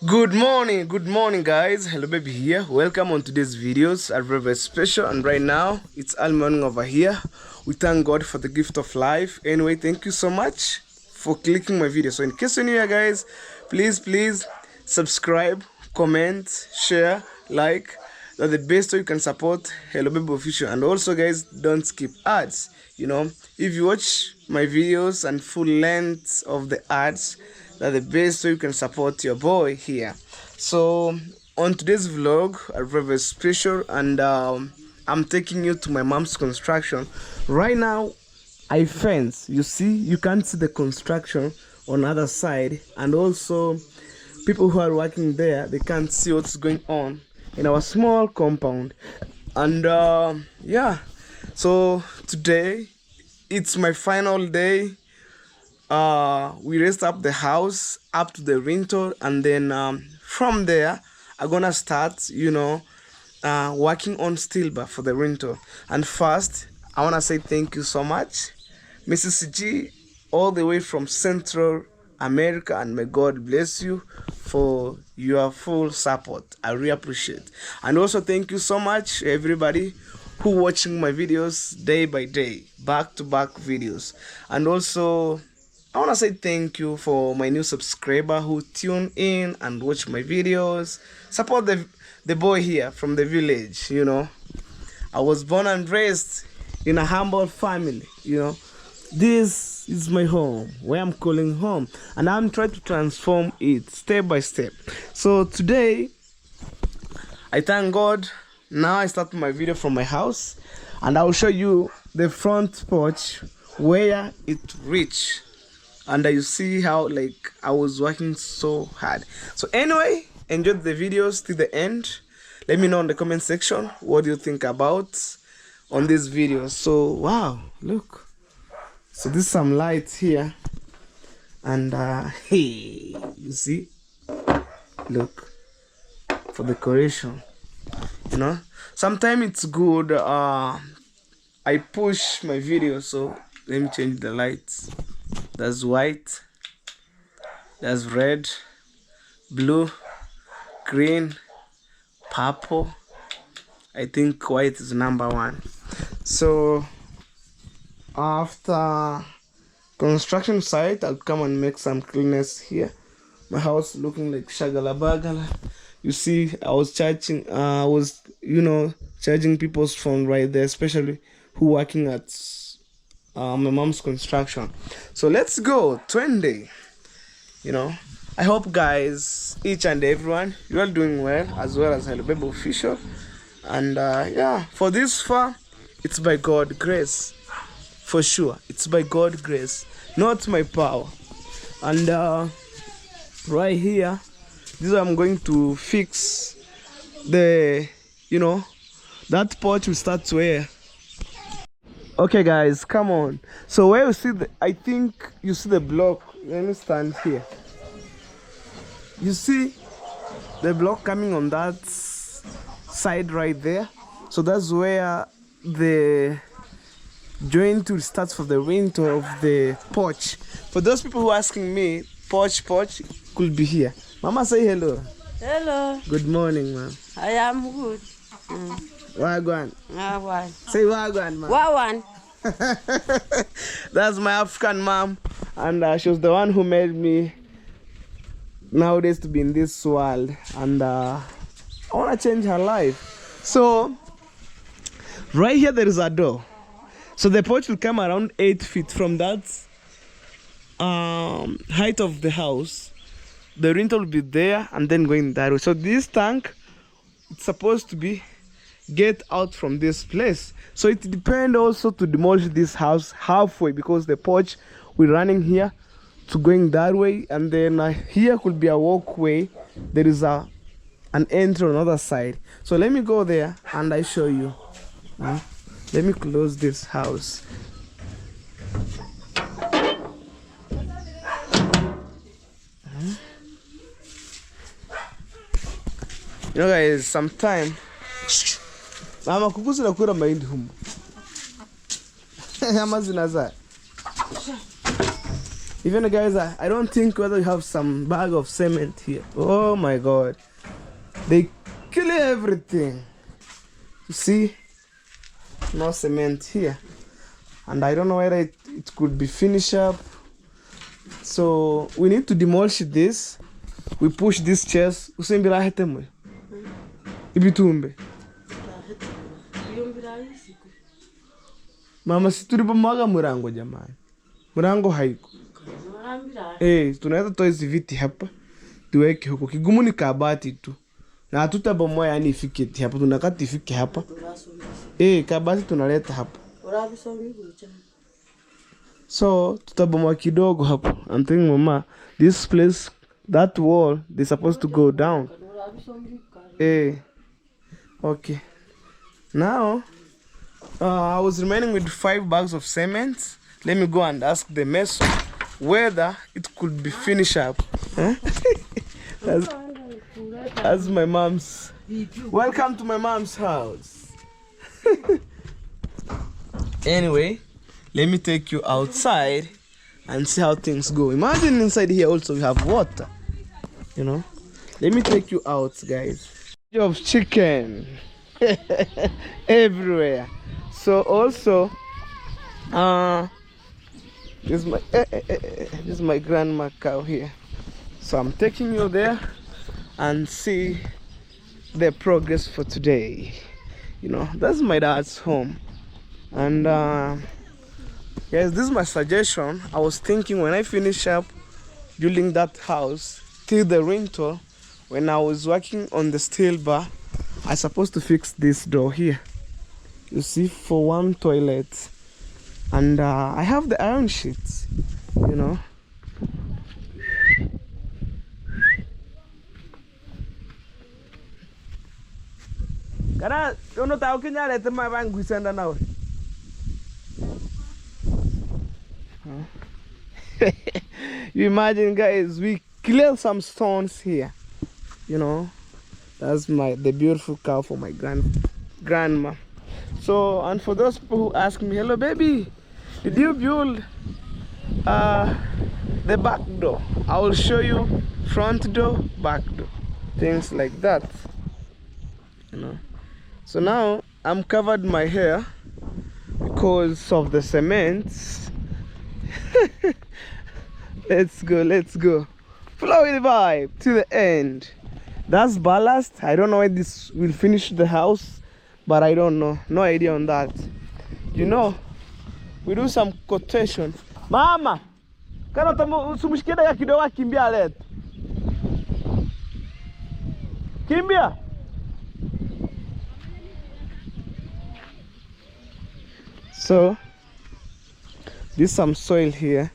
Good morning guys. Hello baby here. Welcome on today's videos. Are very special, and right now it's all morning over here. We thank God for the gift of life. Anyway, thank you so much for clicking my video. So in case you're new here guys, please subscribe, comment, share, like. That's the best way you can support Hello Baby Official. And also guys, don't skip ads. If you watch my videos and full length of the ads, that's the best way you can support your boy here. So on today's vlog, a very special, and I'm taking you to my mom's construction. Right now I fence. You can't see the construction on the other side, and also people who are working there, they can't see what's going on in our small compound. And yeah, so today it's my final day. We raised up the house up to the rental, and then from there I'm gonna start working on steel bar for the rental. And first I want to say thank you so much, Mrs. G, all the way from Central America, and may God bless you for your full support. I really appreciate. And also thank you so much everybody who watching my videos day by day, back to back videos. And also I want to say thank you for my new subscriber who tune in and watch my videos. Support the boy here from the village. I was born and raised in a humble family. This is my home, where I'm calling home, and I'm trying to transform it step by step. So today I thank God. Now I start my video from my house, and I'll show you the front porch where it reached. And you see how I was working so hard. So anyway, enjoy the videos till the end. Let me know in the comment section what you think about on this video. So wow, look. So there's some lights here, and hey, you see, look, for decoration. Sometimes it's good. I push my video, so let me change the lights. That's white, that's red, blue, green, purple. I think white is number one. So after construction site, I'll come and make some cleanness here. My house looking like shagala bagala. You see, I was charging people's phone right there, especially who working at my mom's construction. So let's go 20. I hope guys, each and everyone, you are doing well as Hello Baby Official. And yeah, for this far, it's by God's grace. For sure, it's by God's grace, not my power. And right here, this is where I'm going to fix the that porch will start to air. Okay guys, come on. So where you see I think you see the block. Let me stand here. You see the block coming on that side right there. So that's where the joint will start for the window of the porch. For those people who are asking me, porch could be here. Mama, say hello. Hello. Good morning, ma'am. I am good. Wagwan. Wagwan. Say wagwan, ma'am. Wagwan. That's my African mom, and she was the one who made me nowadays to be in this world, and I want to change her life. So right here there is a door, so the porch will come around 8 feet from that height of the house. The rental will be there and then going that way. So this tank, it's supposed to be get out from this place. So it depends also to demolish this house halfway, because the porch we're running here to going that way, and then here could be a walkway. There is an entry on the other side. So let me go there and I show you. Let me close this house. Guys, sometime mama kukusira kura mahindi humu. Ama zinaza. Even guys, I don't think whether you have some bag of cement here. Oh my God. They kill everything. You see? No cement here. And I don't know whether it could be finished up. So we need to demolish this. We push this chest. Usembira hetemwe. Ibitumbe. Mama, si tulipomaga murango jamani. Murango haiko. Tunaweza toa hizi viti hapa. Tuweke huko. Kigumu ni kabati tu. Na hatutabomoa yani ifike hapa. Tunakata ifike hapa. Kabati tunaleta hapa. So tutabomoa kidogo hapa. I'm thinking mama, this place, that wall, they're supposed to go down. Okay. Now, I was remaining with 5 bags of cement. Let me go and ask the mason whether it could be finished up. As my mom's. Welcome to my mom's house. Anyway, let me take you outside and see how things go. Imagine inside here also we have water. You know? Let me take you out, guys. Of chicken everywhere. So also, this is my grandma cow here. So I'm taking you there and see the progress for today. You know, that's my dad's home. And guys, this is my suggestion. I was thinking when I finish up building that house till the rental, when I was working on the steel bar, I supposed to fix this door here. You see, for one toilet. And I have the iron sheets, you know. You imagine, guys, we clear some stones here, you know. That's the beautiful cow for my grandma. So, and for those people who ask me, hello baby, did you build the back door? I will show you front door, back door, things like that, you know. So now I'm covered my hair because of the cement. Let's go. Flow with the vibe to the end. That's ballast. I don't know when this will finish the house, but I don't know. No idea on that. You know, we do some quotation. Mama, kana usumushikida ya kidogo kimbia letu. Kimbia. So, there's some soil here.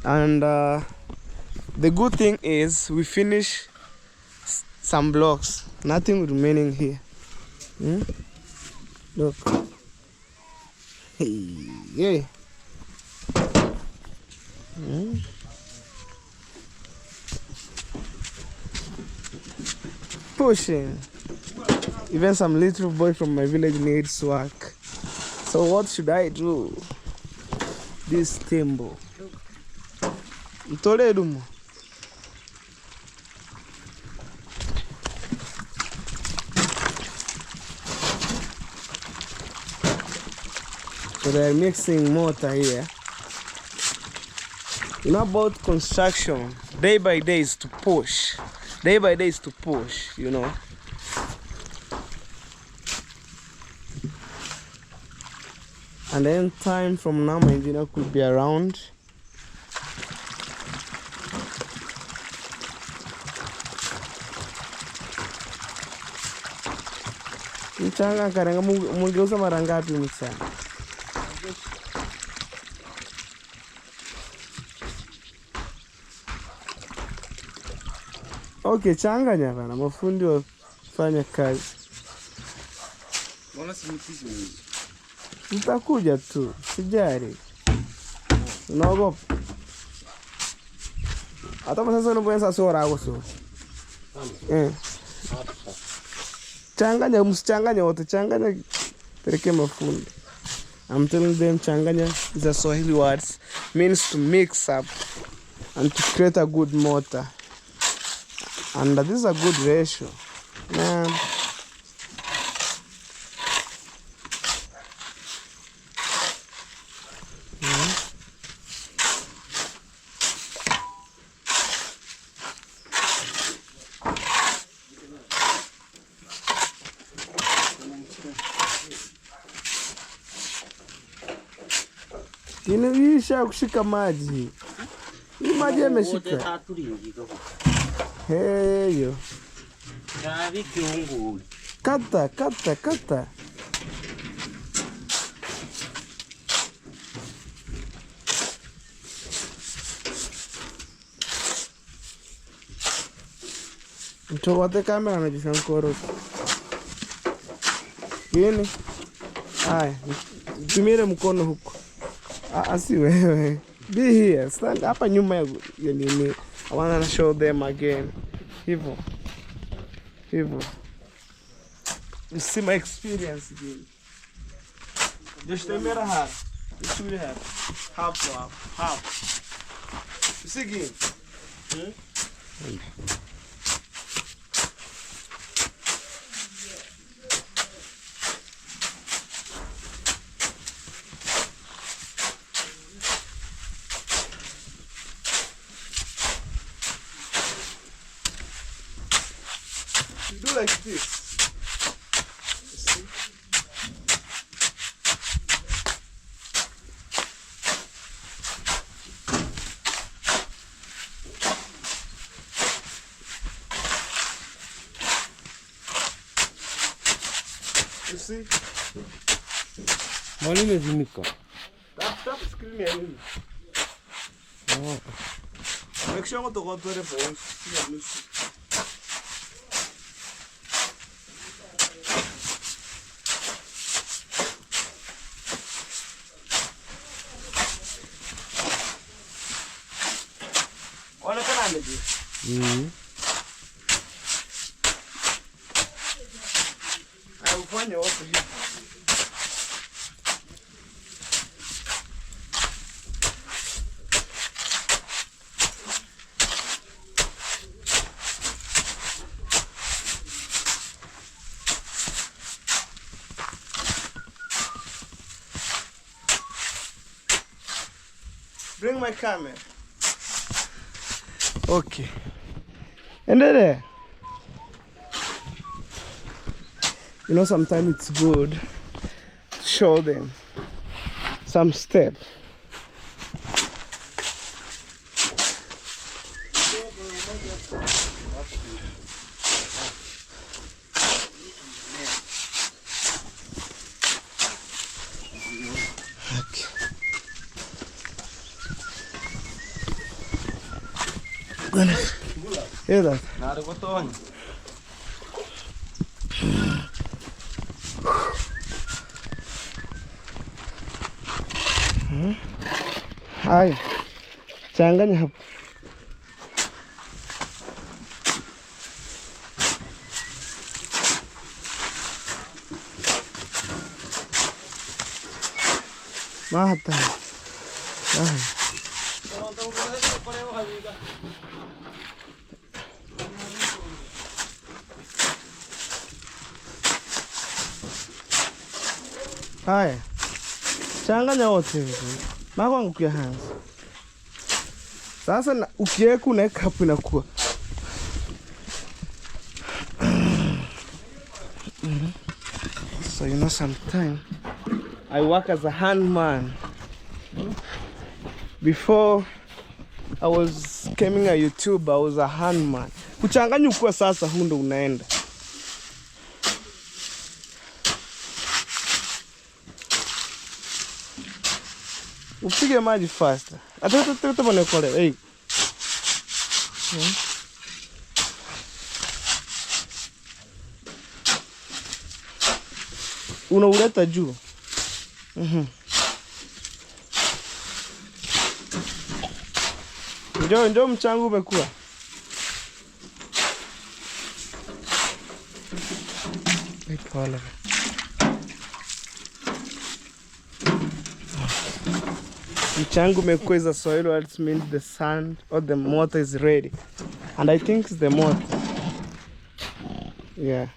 And the good thing is we finish some blocks. Nothing remaining here. Look. Yeah. Pushing. Even some little boy from my village needs work. So what should I do? This tembo. Toledo. So they're mixing mortar here. You know about construction, day by day is to push. Day by day is to push, you know. And then time from now my engineer could be around. Mchanga karanga mugeuza mara ngapi mchanga? Okay, changanya bana, mafundi wafanya kazi. Mbona simutishi mimi? Nitakuja tu, sijari. Unaogopa? Hata sasa unapoanza sora yako sio. Changanya, msichanganya wote, changanya peleke mafundi. I'm telling them changanya is a Swahili word, means to mix up and to create a good mortar. And this is a good ratio. Man. Inaisha kushika maji. Hii maji yameshika. Heyo. Kata. Mtoate kamera na jishankoro. Yini? Haya, tumire mkono huko. Si wewe. Be here. Stand hapa nyuma ya nini. I want to show them again. Hivyo. You see my experience again. Just a mirror hat. You see me here. Half. You see again? You do like this. You see? You see? Mwalimu zimika. Tap screen ya nini? Make sure to go to the bones. Ufanye wote hivi. Bring my camera. Okay. Endelea. You know, sometimes it's good to show them some steps. Hear that? Haya, changanya hapo. Mata. Haya, changanya wote. Mako angukia hands. Sasa ukiweka unaweka hapo inakuwa. So you know, sometimes I work as a handman. Before I was becoming a YouTuber, I was a handman. Kuchanganya ukua sasa huu ndo unaenda. Upige maji faster. Ata bone kole. Hey. Unauleta juu. Njoo mchangu umekuwa. Pole. Mchango umekuwa is a soil, what means the sand or the mortar is ready. And I think it's the mortar. Yeah.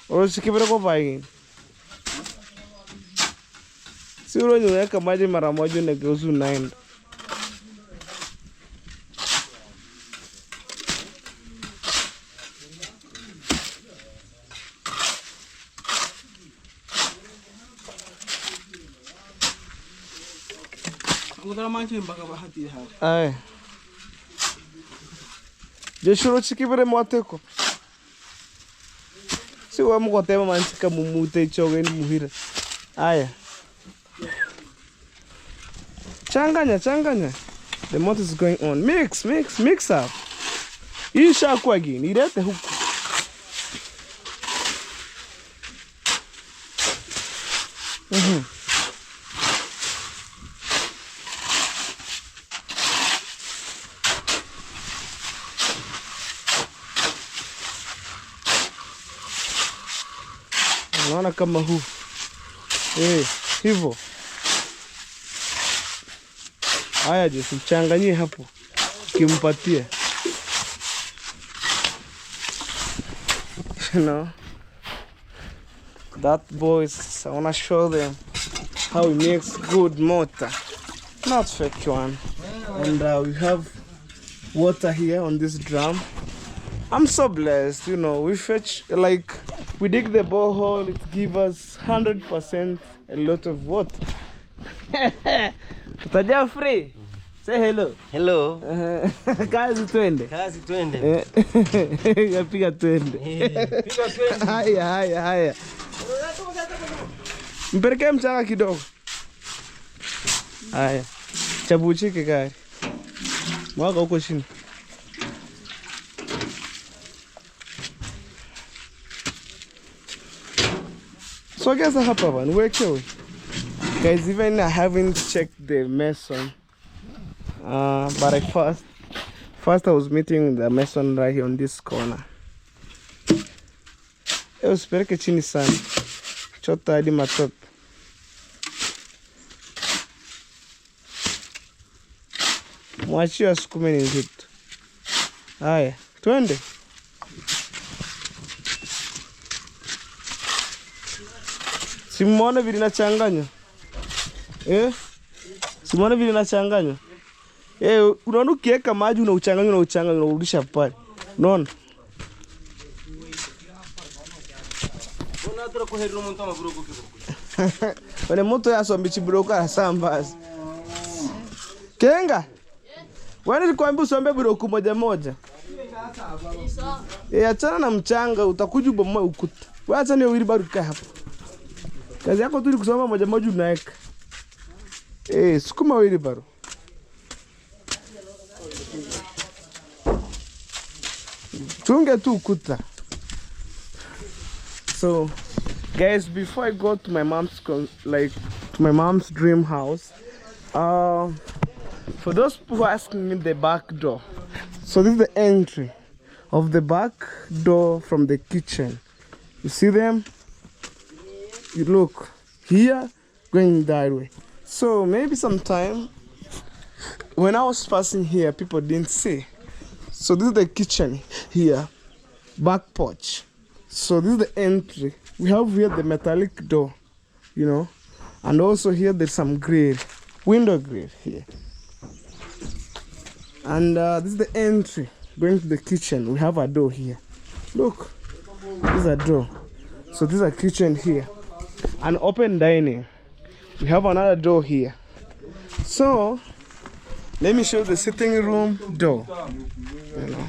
Usikibere kwa pai. Si unaweka maji mara moja na geuzu naenda. Ay. Jeshuro chikibere mwateko. Si wa mkotema manchika mumute choge ni muhira. Aya. Changanya. The motor is going on. Mix up. Isha kwa gini. Irete huku. Unaona kama huu. Hivyo. Haya je, mchanganyie hapo. Kimpatie. You know. That boys, I wanna show them how we makes good mortar. Not fake one. And we have water here on this drum. I'm so blessed, you know, we fetch, like, we dig the borehole, it gives us 100% a lot of water. Utaja free? Say hello. Hello. Kazi twende. Piga twende. Haya. Mpelekee mchanga kidogo. Haya. Chabuchike gari. Mwaga huko chini. So guess what happened? Where can we? Guys, even I haven't checked the mason. But first I was meeting the mason right here on this corner. It was very chini sana. Chota hadi matope. Mwachie asukume ni nzito. Haya, twende. Simone vile inachanganywa. Simone vile inachanganywa. Unaona ukiweka maji unauchanganya unarudisha pale. Unaona? Unataka kuheri mtu ama broko kidogo. Wale mtu yasombi chibroko asambaza. Kenga? Wewe nilikwambia usombe broko moja. Achana na mchanga utakuja bomoa ukuta. Wewe acha ni wili baruka hapo. Kazi yako tu ni kusoma moja unaweka. Sukuma wili baro. Chunga tu ukuta. So, guys, before I go to my mom's dream house, for those people who are asking me the back door, so this is the entry of the back door from the kitchen. You see them? You look here, going that way. So maybe sometime when I was passing here, people didn't see. So this is the kitchen here, back porch. So this is the entry. We have here the metallic door, you know, and also here there's some grill, window grill here. And this is the entry going to the kitchen. We have a door here. Look, this is a door. So this is a kitchen here. An open dining. We have another door here. So let me show the sitting room door. You know.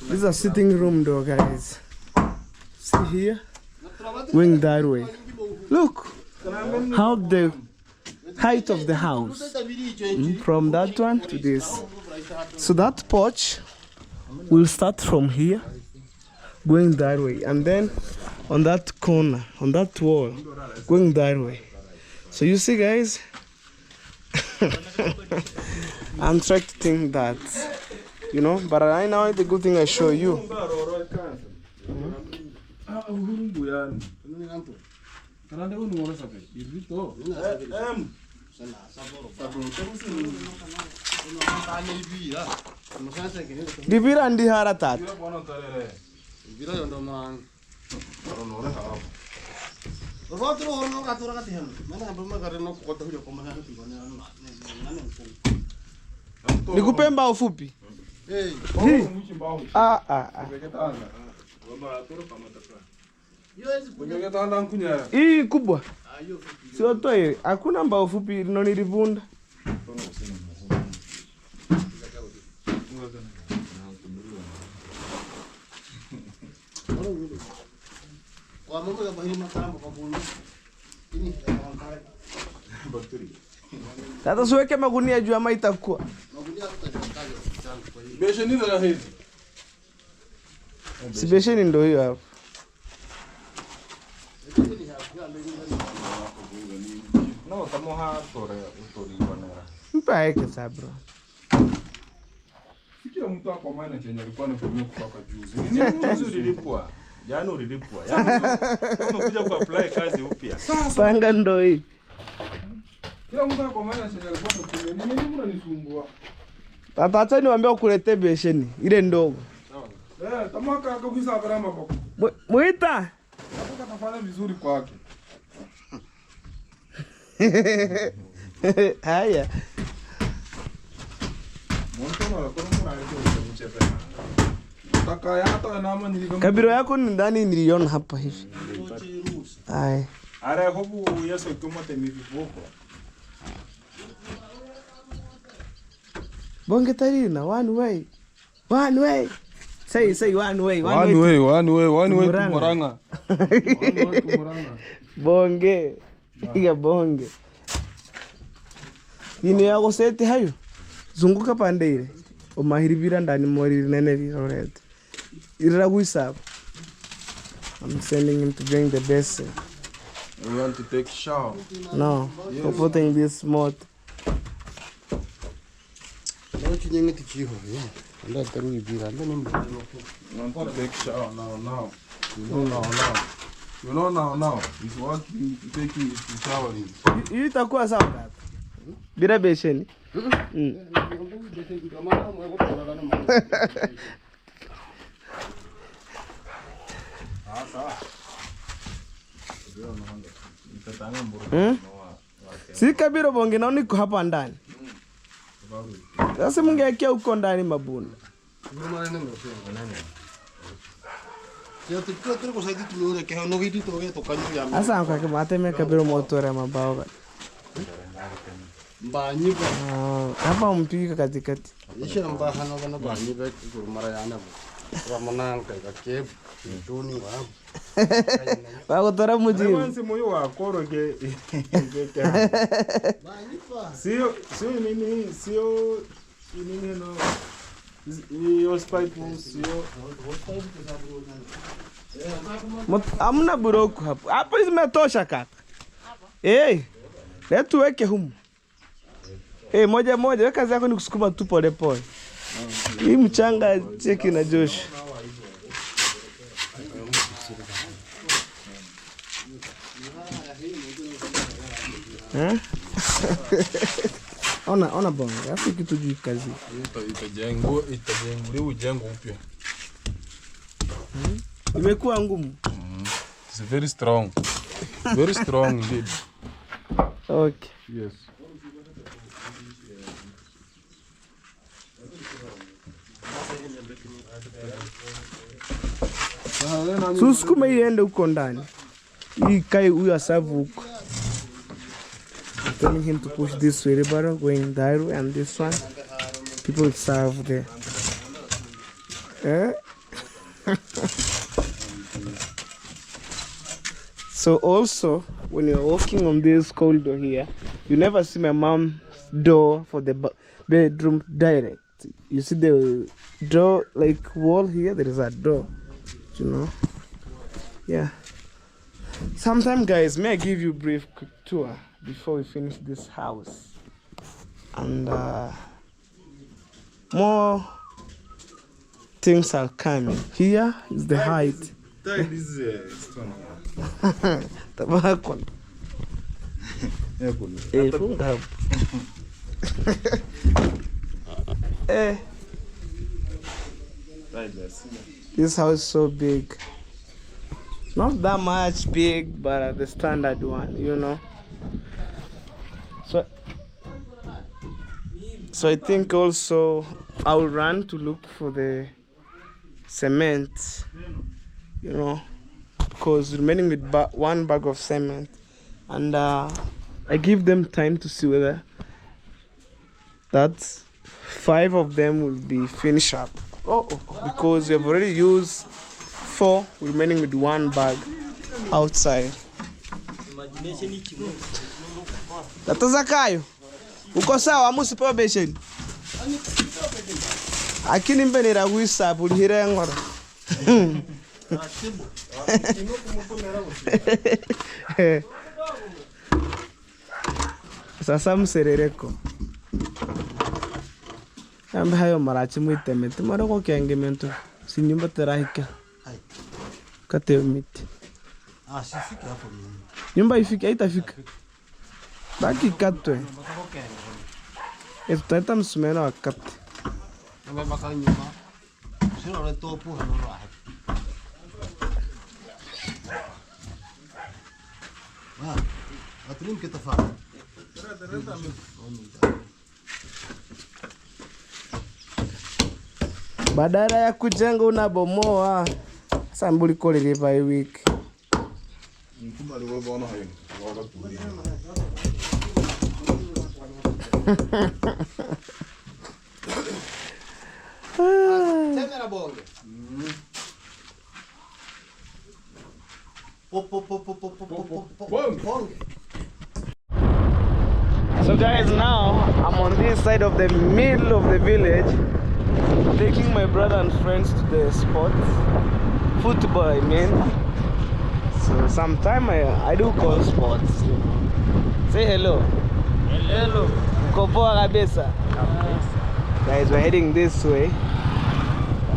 This is a sitting room door, guys. See here? Going that way. Look how the height of the house from that one to this. So that porch will start from here, going that way, and then on that corner, on that wall, going that way. So you see, guys, I'm trying to think that you know. But right now, the good thing I show you. Divira andi haratat. Nikupe mbao fupi. Hii kubwa. Sio toi, hakuna mbao fupi nilivunda. Tata suweke magunia juu ama itakuwa. Besheni za hizi. Si besheni ndio hiyo hapo. No, estamos a utoribanera. Mpa yake sabro. Fikira mtu hapo maana chenye alikuwa anatumia kutoka juzi. Ni mzuri ulilipwa. Jana ulilipwa. Kama kuja ku apply kazi upya. Panga ndio hii. Kila mtu hapo maana chenye alikuwa anatumia. Nini mnanisumbua? Tata acha niwaambie ukulete besheni ile ndogo. Sawa. Tamaka kabisa barama bako. Muita. Hapo katafanya vizuri kwake. Haya. Kabiro yako ni ndani niliona hapa hivi. Ai. Ara hobu yeso kama temiviboko. Bonge tarina one way. One way. Say one way. One way to Moranga. Bonge. Iga bonge. Yini yako seti hayo. Zunguka pande ile. Omahiribira ndani mori nene rirorete. Iraguisa. I'm sending him to bring the best. We want to take shower. No, yes. I'm putting this mod. Want to take shower now. You know now. It's what you taking is to shower in. You itakuwa sawa kaka. Bila besheni. Si Kabiro bonge na niko hapa ndani. Sasa mungeakia huko ndani mabunda. Asa anko ke mate me Kabiro motora mabao. Banyiba. Hapa mpika katikati. Isha mbaha na bana banyiba kurumara yana. Ramanang ka keb tuni wa. Wako tora mujini. Wansi moyo wa koro ke. Banyiba. Sio nini no. Ni hospital sio. Amna buroku hapo. Hapo zimetosha kaka. Eh. Leo tuweke humu. Moja wewe kazi yako ni kusukuma tu pole pole. Hii mchanga cheki na Josh. Ona bonga, afu kitu juu kazi. Itajengwa ujengo upya. Imekuwa ngumu. It's very strong. Very strong indeed. Okay. Yes. Susukuma iende huko ndani. Hii kai huyu asavu huko. Telling him to push this wheelbarrow going that way and this one. People will serve there. So also, when you're walking on this corridor here, you never see my mom's door for the bedroom direct. You see the door, like wall here, there is a door, you know. Yeah. Sometime, guys, may I give you a brief quick tour before we finish this house. And more things are coming. Here is the height. Tie this stone. Tabako. Funga hapo. This house is so big. Not that much big, but the standard one, you know. So I think also I'll run to look for the cement, you know, because remaining with one bag of cement, and I give them time to see whether that 5 of them will be finished up. Because we have already used 4, remaining with 1 bag outside. Tatazakayo, uko sawa musipewa besheni? Akini mbenera wisa bulihire ngora. Sasa mserereko. Ambe hayo marachi muitemete maroko kengemento sinyumba terahika. Kate miti. Sifiki hapo mimi. Nyumba ifiki haitafika. Baki katwe. Tutaita msumeno wa kati. Ambe baka nyuma. Sio ile topu hano raha. Atrim kitafaa. Badala ya kujenga unabomoa. Sasa mbuli kole lipa hii wiki. So guys, now I'm on this side of the middle of the village, taking my brother and friends to the sport. Football, I mean. So sometime I do call sports, you know. Say hello. Hello. Kopoa kabisa. Guys, we're heading this way.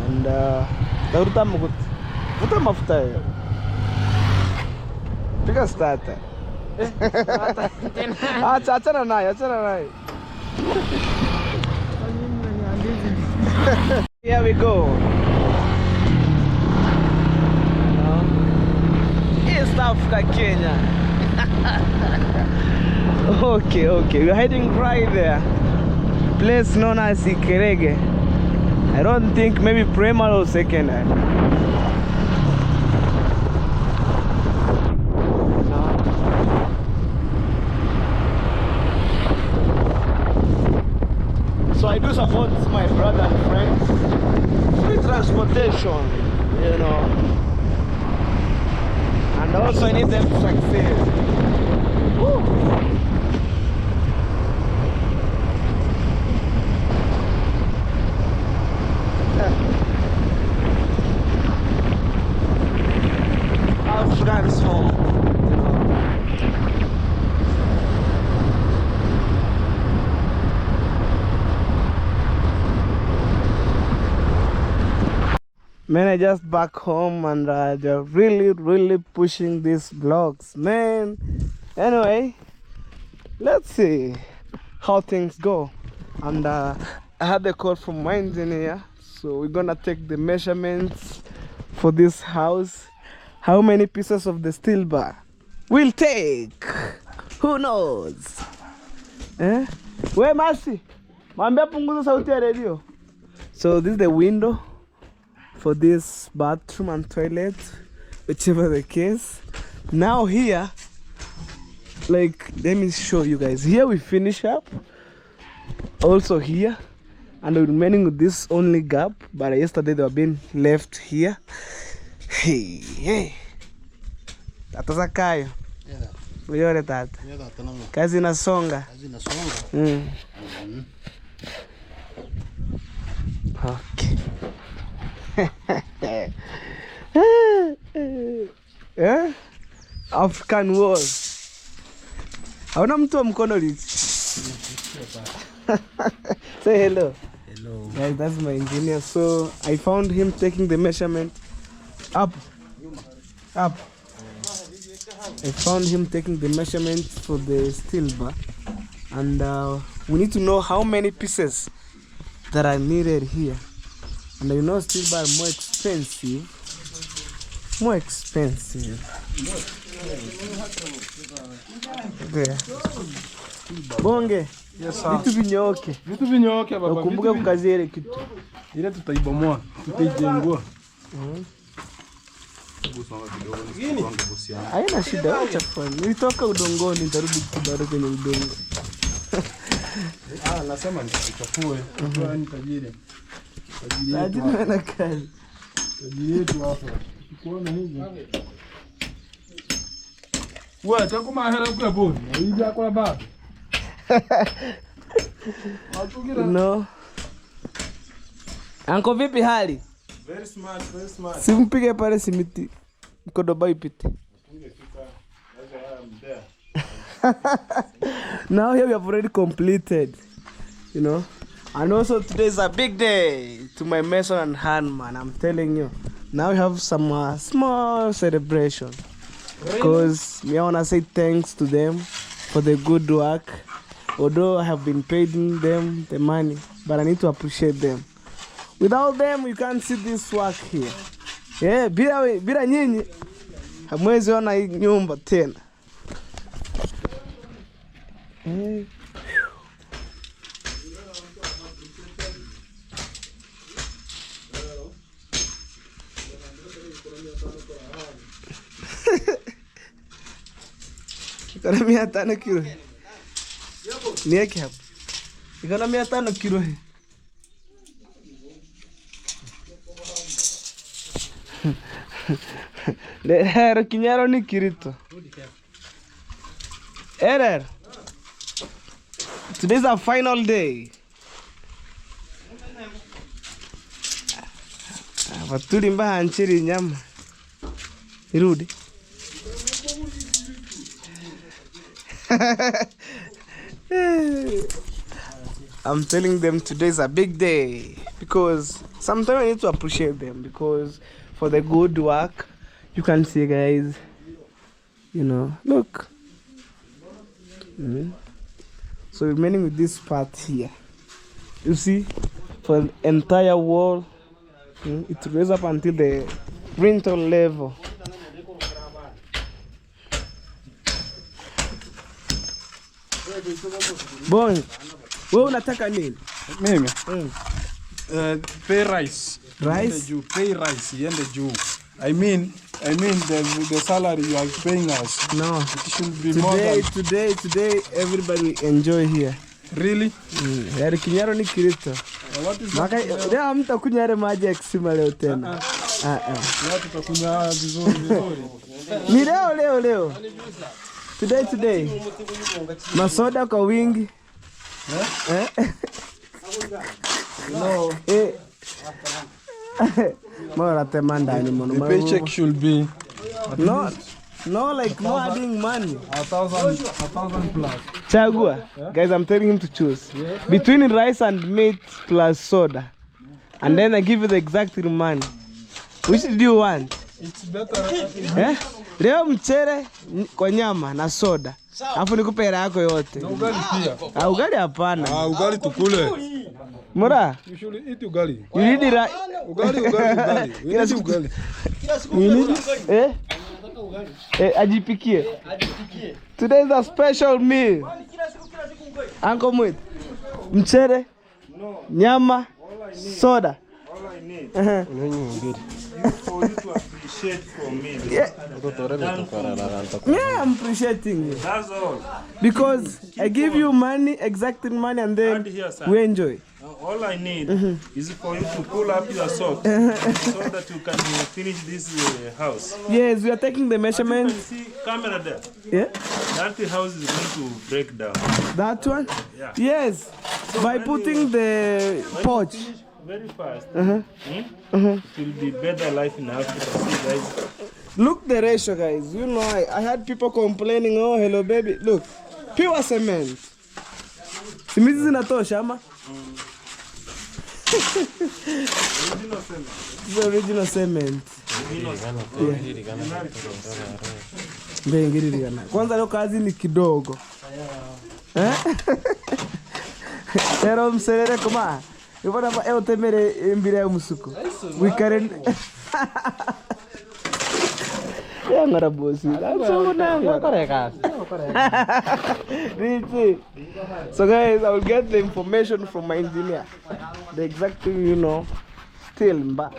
And taruta mukut. Futa mafuta yo. Pika starter. Achana naye. Here we go. East Africa, Kenya. Okay. We're heading right there. Place known as Ikerege. I don't think maybe primary or secondary. So I do support my brother and friends. Free transportation, you know. And also I need them to succeed. Woo. African is home. Man, I just back home and they're really pushing these vlogs, man. Anyway, let's see how things go. And I had a call from my engineer, so we're gonna take the measurements for this house. How many pieces of the steel bar we'll take? Who knows? Where Mercy? Mwambie punguza sauti ya radio. So this is the window for this bathroom and toilet, whichever the case. Now here, like, let me show you guys. Here we finish up. Also here, and we're remaining with this only gap, but yesterday they were being left here. Hey. Tata Zakayo. Uyore tata. Kazi inasonga. Okay. Yeah? African wars. Hauna mtu wa mkono lichi. Say hello. Hello. Guys, that's my engineer. So I found him taking the measurement up. I found him taking the measurement for the steel bar, and we need to know how many pieces that are needed here. And you know, steel bar are more expensive. Okay. Bonge. Yes, sir. Vitu vinyoke. Vitu vinyoke baba. Ukumbuke kukazia kitu. Ile tutaibomoa, tutaijengua. Haina shida, acha kufanya. Nilitoka udongoni, nitarudi bado kwenye udongo. Nasema nisichafue. Ni tajiri. Tajiri ana kazi. Tajiri yetu hapa. Kuona hivi. Wewe takuma hera kwa bodi. Hivi kwa baba. No. Anko vipi hali? Very smart, very smart. Simpige pale simiti. Kodoba ipite. Now here we have already completed. You know. And also today is a big day to my mason and handman. I'm telling you. Now we have some small celebration. Because I want to say thanks to them for the good work. Although I have been paying them the money, but I need to appreciate them. Without them, you can't see this work here. Yeah, bila nyinyi hamwezi ona hii nyumba tena. Iko na 500 kilo. Niweke hapo. Iko na 500 kilo hii. Lero kinyaro ni kirito. Error. Today's our final day. Baturi mba nchiri nyama. Irudi. I'm telling them today's a big day because sometimes I need to appreciate them because for the good work. You can see, guys, you know, look. So remaining with this part here, you see, for the entire wall, it goes up until the rental level. Bon, wewe unataka nini? Mimi? Pay rice. Rice? Pay rice, yende juu. I mean the salary you are paying us. No. It should be more than... Today, everybody will enjoy here. Really? Yari kinyaro ni kirito. What is Maka, leo mtakunywa yale maji ya kisima leo tena. Watu tutakunywa vizuri. Ni leo. Today. Masoda kwa wingi. No. The paycheck should be no, like no adding money. 1,000 plus. Chagua. Yeah? Guys, I'm telling him to choose between rice and meat plus soda. And then I give you the exact money. Which do you want? It's better. Leo mchere kwa nyama na soda. Alafu nikupe hela yako yote. Na ugali pia. Ugali hapana. Ugali tukule. Mura? You should eat ugali. You need it. Ugali. Kila siku ugali. You need ajipikie. Today is a special meal. Uncle Mwit. Mchere, nyama, soda. All I need is for you to appreciate from me. Yeah, I'm appreciating you. That's all. Because I give you money, exact money, and then we enjoy. All I need is for you to pull up your sock so that you can finish this house. Yes, we are taking the measurement. You see camera there? Yeah. That house is going to break down. That one? Yeah. Yes. So by putting the porch. Very fast. It will be better life in Africa. See, guys. Look the ratio, guys. You know, I had people complaining, oh, hello, baby. Look, pure cement. Simiti zinatosha ama? The original cement. Bengiririgana. Kwanza leo kazi ni kidogo. Pero mserere koma. Ibona ba utemere mbira ya musuko. We can ya ngara bosi. So guys, I will get the information from my engineer. The exact thing, you know. Still mba.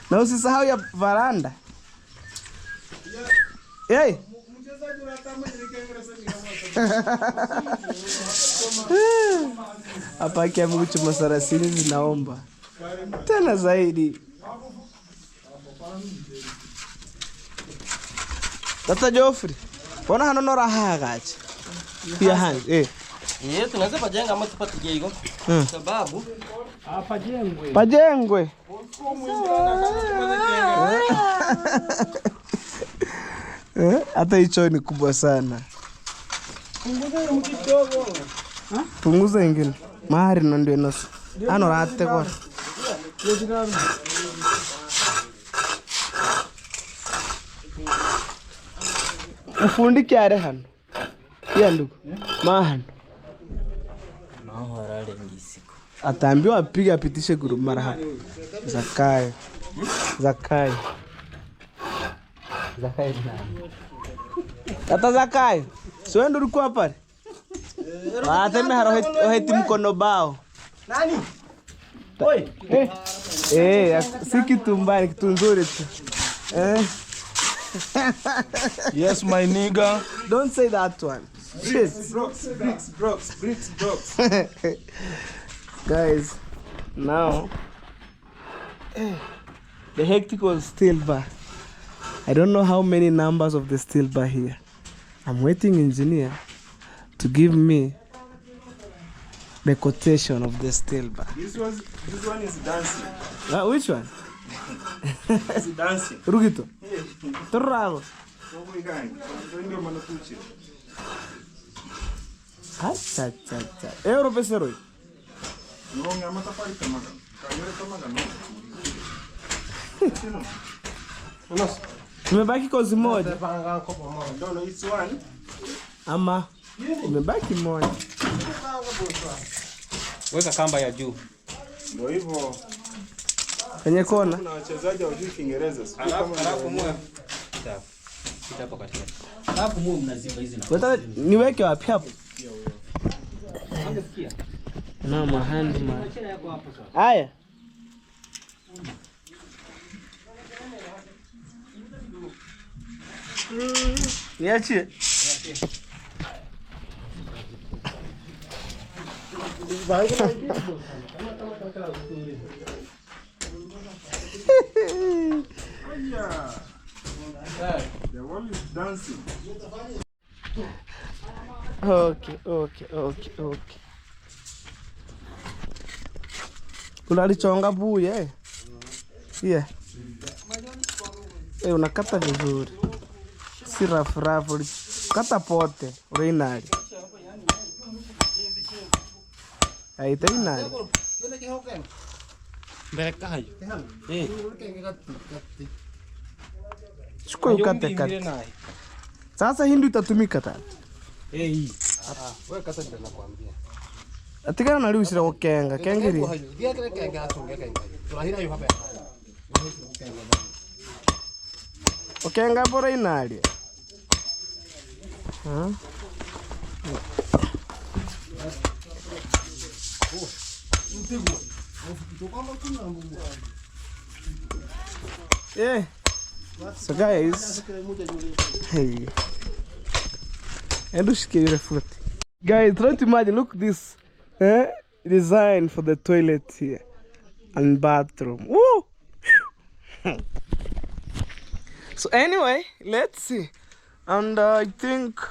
Na usisahau ya varanda. Hey. Hapa kia mguchu masarasini zinaomba tena zaidi. Tata Joffrey, wana hanono raha gachi pia hangi tunaweza pajenga ama tupate hiyo sababu pajengwe. Hata hicho ni kubwa sana. Punguza ingine. Mahari na ndio naso. Ano rate kwa. Ufundi kiare hano. Ya ndugu. Mahano. harare ngisiko. Ataambiwa apige apitishe gurumara hapa. Zakai. Zakai. Zakai nani? Tata Zakai. Sio ndo ulikuwa pale? Teme haro heti mkono bao. Nani? Oi. Si kitu mbaya, kitu nzuri tu. Yes, my nigga. Don't say that one. Shit. Bricks. Guys, now the hectic was still bar. I don't know how many numbers of the steel bar here. I'm waiting engineer to give me the quotation of the steel bar. This one is dancing. Which one? It's dancing. Rugito. Torrago. Cha. Euro pesero. Umebaki kozi moja. No, it's one. Ama umebaki moja. Weka kamba ya juu. Ndio hivyo. Kwenye kona. Kuna wachezaji wa Kiingereza. Alafu mwe. Hapo katika. Alafu mwe mnaziba hizi na. Wata niweke wapi hapo? Na mahandi ma. Haya. Niachie. The one is dancing. Okay. Unalichonga buye. Yeah. Unakata vizuri. Si rafu. Kata pote. Urinari. Haita inari. Mbeka hayo. Chukua ukate kati. Sasa hindu itatumika tata. Wewe kata ndio nakwambia. Atikana nali usira okenga kengiri. Dia kile kenga atunge kenga. Turahira yo hapa. Okenga bora inali. Yeah. So guys, hey, and your foot. Guys, try to imagine. Look this design for the toilet here and bathroom. Woo! So anyway, let's see. And I think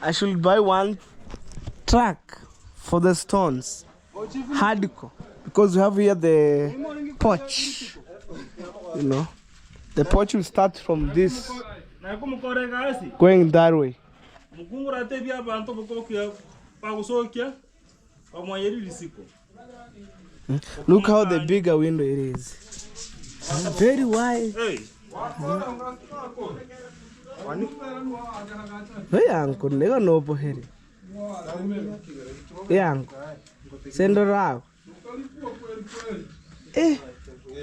I should buy one track for the stones, hardcore, because we have here the porch. You know, the porch will start from this, going that way. Mukungura tebi abantu bokokia pagusokia omwayeri lisiko. Look how the bigger window it is. Very wide. Hey. Hey, uncle, nega no poheri. Hey, uncle. Sendo rao.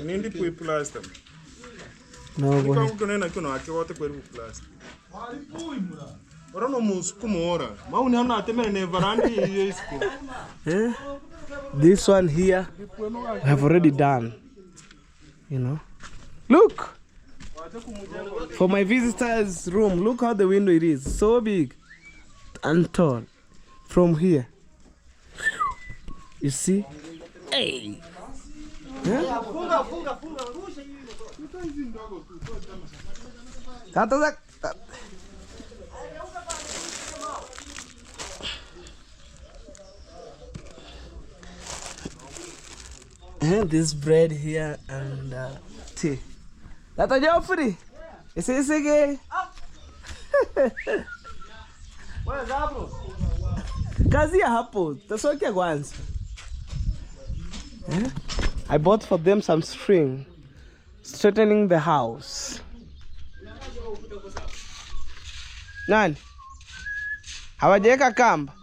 Nindi pui plaster. No Ni poheri. kwangu kunena kuno akiwote kwa plaster. Ora no musukumo ora. Mauni hana atemere ne varandi yesiko. This one here, we have already done. You know. Look! For my visitors' room, look how the window it is. So big and tall. From here. You see? Hey! This bread here and tea. Tata Joffrey, is it again? Kazi ya hapo, tasokia kwanza. I bought for them some string, straightening the house. Nani? Hawajaweka kamba?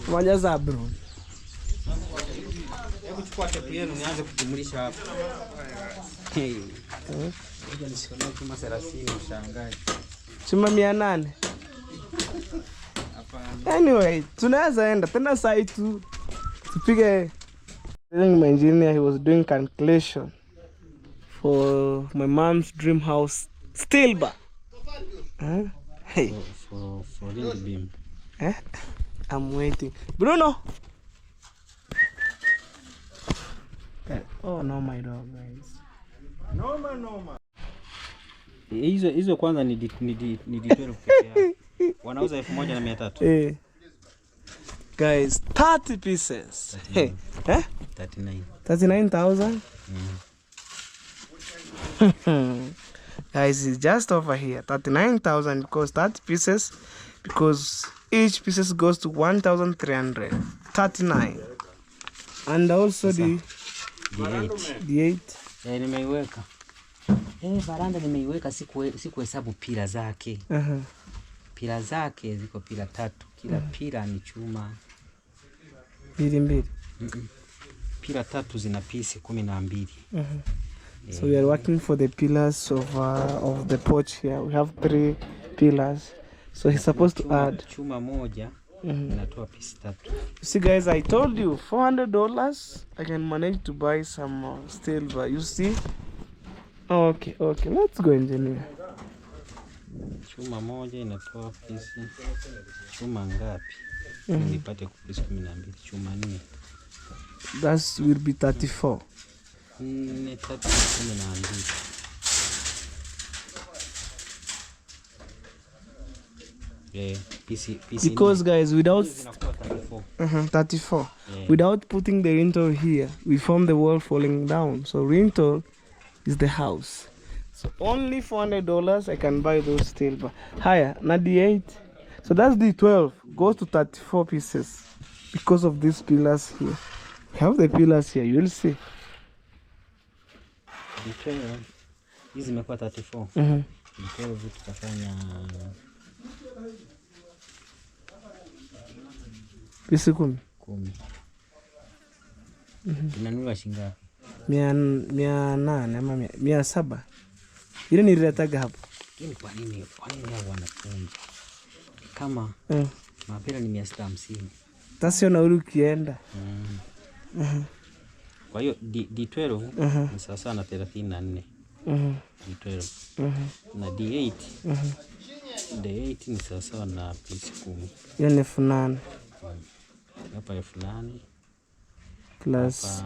Moja za bro. Hebu chukua tape yenu nianze kujumlisha hapa. Ngoja nishikane chuma 30 ushangae. Chuma 800. Anyway, tunaweza enda tena saa tu tupige. My engineer, he was doing calculation for my mom's dream house still bar. Hey. For the beam. I'm waiting. Bruno. Oh no, my dog, guys. Noma. Hizo kwanza ni 12 pekee yake. Wanauza 1300. Guys, 30 pieces. 39. 39,000. Guys, it's just over here. 39,000 because 30 pieces, because each pieces goes to 1,300. 39. And also the 8. Nimeiweka. Baranda nimeiweka sikuhesabu pila zake. Pila zake ziko pila 3. Kila pila ni chuma 2. Pila 3 zina pisi 12. So we are working for the pillars of the porch here. We have 3 pillars. So he's supposed to add chuma moja inatoa pisi 3. You see guys, I told you $400 I can manage to buy some steel bar. You see? Okay, let's go engineer. Chuma moja inatoa pisi chuma ngapi? Nipate pisi 12. Chuma 4. That will be 34. Because guys, without 34, without putting the rental here, we form the wall falling down. So rental is the house. So only $400 I can buy those steel bar. Higher, not the 8. So that's the 12 goes to 34 pieces because of these pillars here. We have the pillars here. You will see. Hizi zimekuwa 34. Tutafanya pisi 10. Tunanunua shingapi? 800 ama 700. Ile nililetaga hapo. Lakini kwa nini hao wanafunja? Kama mapela ni 650. Tasio na uli ukienda. Kwa hiyo D12 ni sawa na 34. D12. Na D8. D8 ni sawa na pisi 10. Hiyo ni 8,000. Hapa 8,000 plus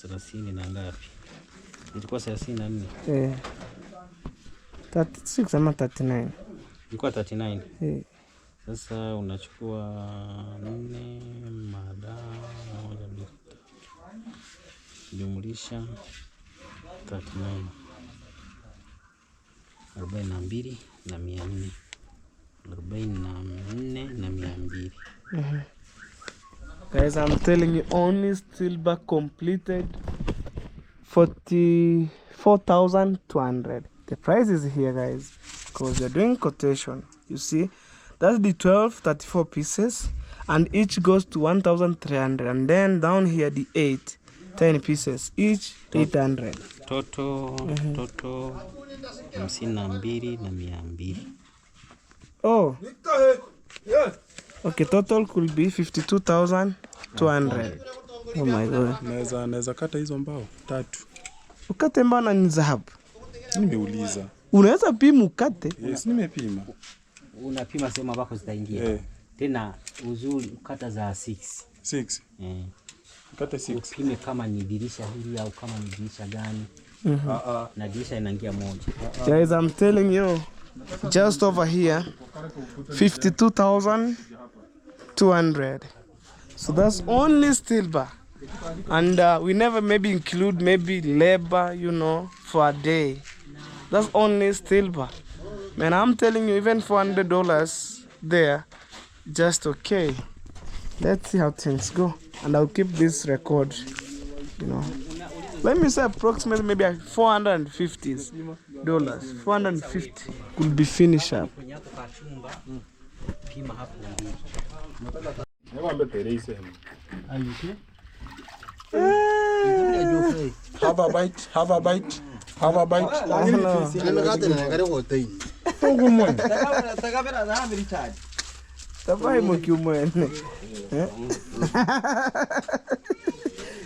30 na ngapi? Ilikuwa 34. 36 ama 39. Ilikuwa 39. Sasa unachukua 4 mara 1 jumlisha 39 42 na 400 44 na 200. Guys, I'm telling you, only silver completed 44,200. The price is here, guys, because we're doing quotation. You see, that's the 1234 pieces, and each goes to 1,300. And then down here, the 10 pieces, each 800. Toto 52 na 200. Oh, okay, total could be 52,200. Oh my God. Naweza kata hizo mbao 3. Ukate mbao na ni dhahabu? Nimeuliza. Unaweza pima ukate? Yes, nimepima. Unapima sema bako zitaingia. Tena uzuri ukata za 6. Kata 6. Upime kama ni dirisha hili au kama ni dirisha gani. Na dirisha inaingia moja. Guys, I'm telling you, just over here, 52,200. So that's only silver. And we never maybe include maybe labor, you know, for a day. That's only silver. Man, I'm telling you, even $400 there, just okay. Let's see how things go. And I'll keep this record, you know. Let me say approximately maybe $450. 450 could be finished up. Have a bite.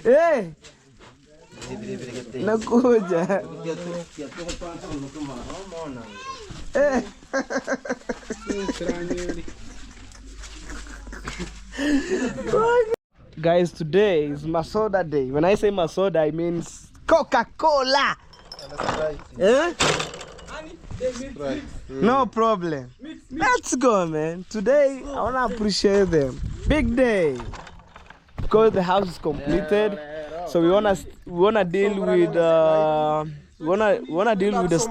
Hey! Nakuja. Guys, today is Masoda Day. When I say Masoda, I mean Coca-Cola. No problem. Let's go, man. Today, I want to appreciate them. Big day. Because the house is completed. So we wanna deal with the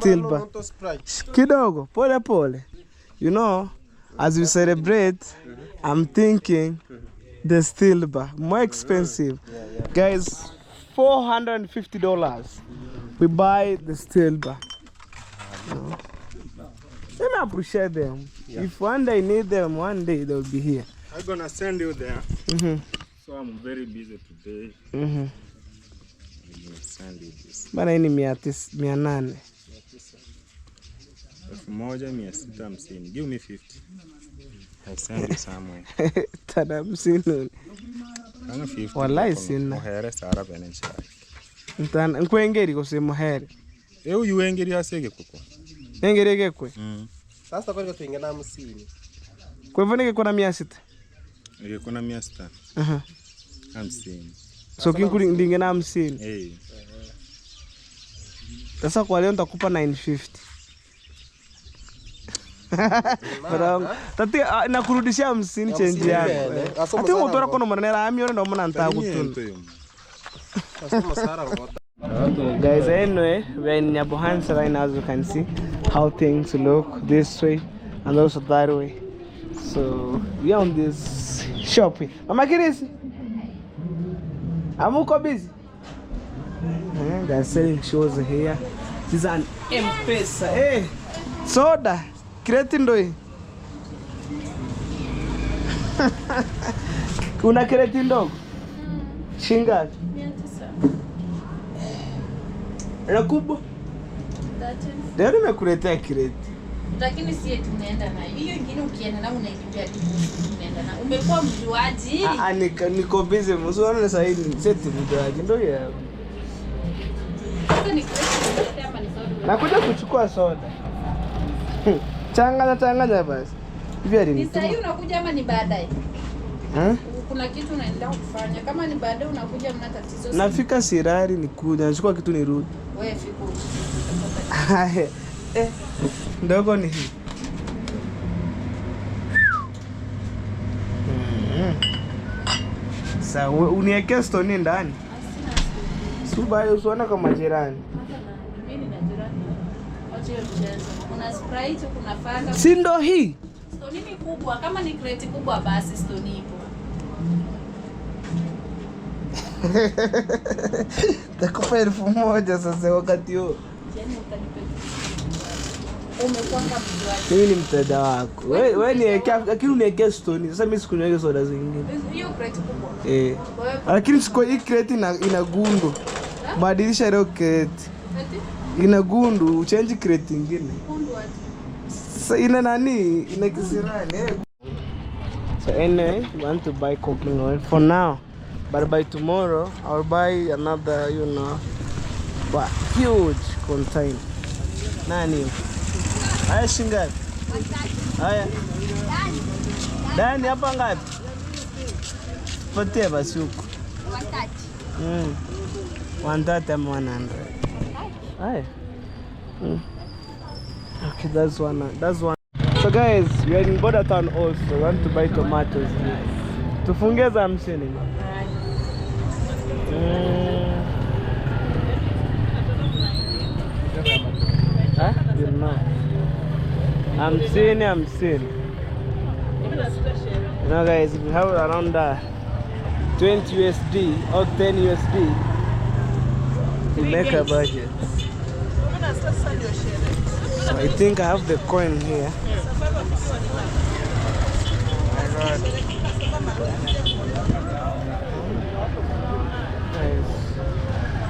silver. Kidogo, pole. You know, as we celebrate, I'm thinking the silver more expensive. Guys, $450. We buy the silver. You know? Let me appreciate them. If one day I need them, one day they'll be here. I'm gonna send you there. So I'm very busy today. Send you this. Bana hii ni 800. 1650. Give me 50. I'll send you somewhere. Tada msinu. Kanga 50. Wallahi sina. Mohere sara benencha. Ntana nkwengeri ko se mohere. Uyu wengeri asege kuko. Engeri kwe. Sasa kwa tuinge na 50. Kwa hivyo ningekuwa na 600. Ningekuwa na 600. 50. So kinkuli ndinge na 50. Sasa kwa leo nitakupa 950. Tati nakurudishia 50 change yako. Ati motora kono manera amione ndo mwana ntakutuna. Guys, anyway, we're in Nyabohansa right now, as you can see how things look this way and also that way. So we're on this shopping. Mama Kirisi, amuko busy? They're selling shoes here. This is an M-Pesa. Hey, soda. Kreti ndo hii. Una kreti ndogo? Shingapi? 900. Na kubwa? 30. Leo nimekuletea kreti. Lakini si eti tunaenda nayo. Hiyo ingine ukienda na unaikipia tunaenda na. Umekuwa mjuaji. Niko busy. Msio na sasa hivi seti mjuaji ndio ya. Sasa ni kreti hapa ni soda. Nakuja kuchukua soda. Changanya basi. Hivi ni sasa hivi unakuja ama ni baadaye? Kuna kitu unaenda kufanya. Kama ni baadaye unakuja mna tatizo. Nafika Sirari nikuja, nachukua kitu nirudi. Wewe fiko. Ndogo ni hii. Sasa uniweke stone ndani. Suba usione kama jirani. Mimi na jirani. Wacha hiyo mchezo. Kuna Sprite, kuna Fanta. Si ndo hii? Stone ni kubwa, kama ni crate kubwa basi stone ipo. Takupa 1000 sasa wakati huo. Yaani utanipe. Umekwanga mjua. Mimi ni mteja wako. Wewe niwekea lakini uniwekea stone. Sasa mimi sikunywa soda zingine. Hiyo crate kubwa. Lakini siko hii crate ina gundu. Badilisha ile crate. Ina gundu, uchange crate nyingine. Gundu aje? Sasa ina nani? Ina kisirani. So anyway, we want to buy cooking oil for now. But by tomorrow, I'll buy another, huge container. Nani? Haya shingapi? Haya. Dani hapa ngapi? Patia basi huko. 130 ama 100. Haya. Okay, that's one. So guys, we are in Border Town also. We want to buy tomatoes. Tufungie za 50. You know. I'm seeing. You know guys, if you have around 20 USD or 10 USD, you make a budget. So I think I have the coin here.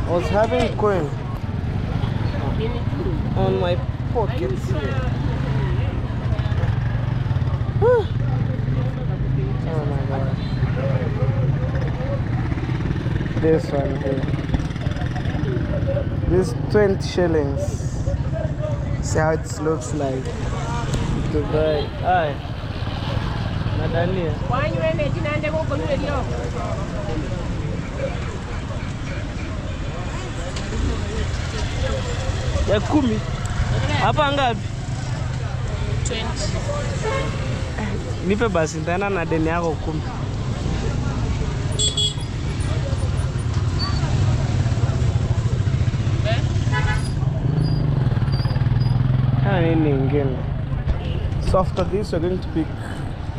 I was having coin on my pockets here. Oh my god. This one here. This 20 shillings. See how it looks like. Dubai. Aye. Nadania. Ya 10. Hapa ngapi? 20. Nipe basi ndana na deni yako 10. Nini ingine. So after this we're going to pick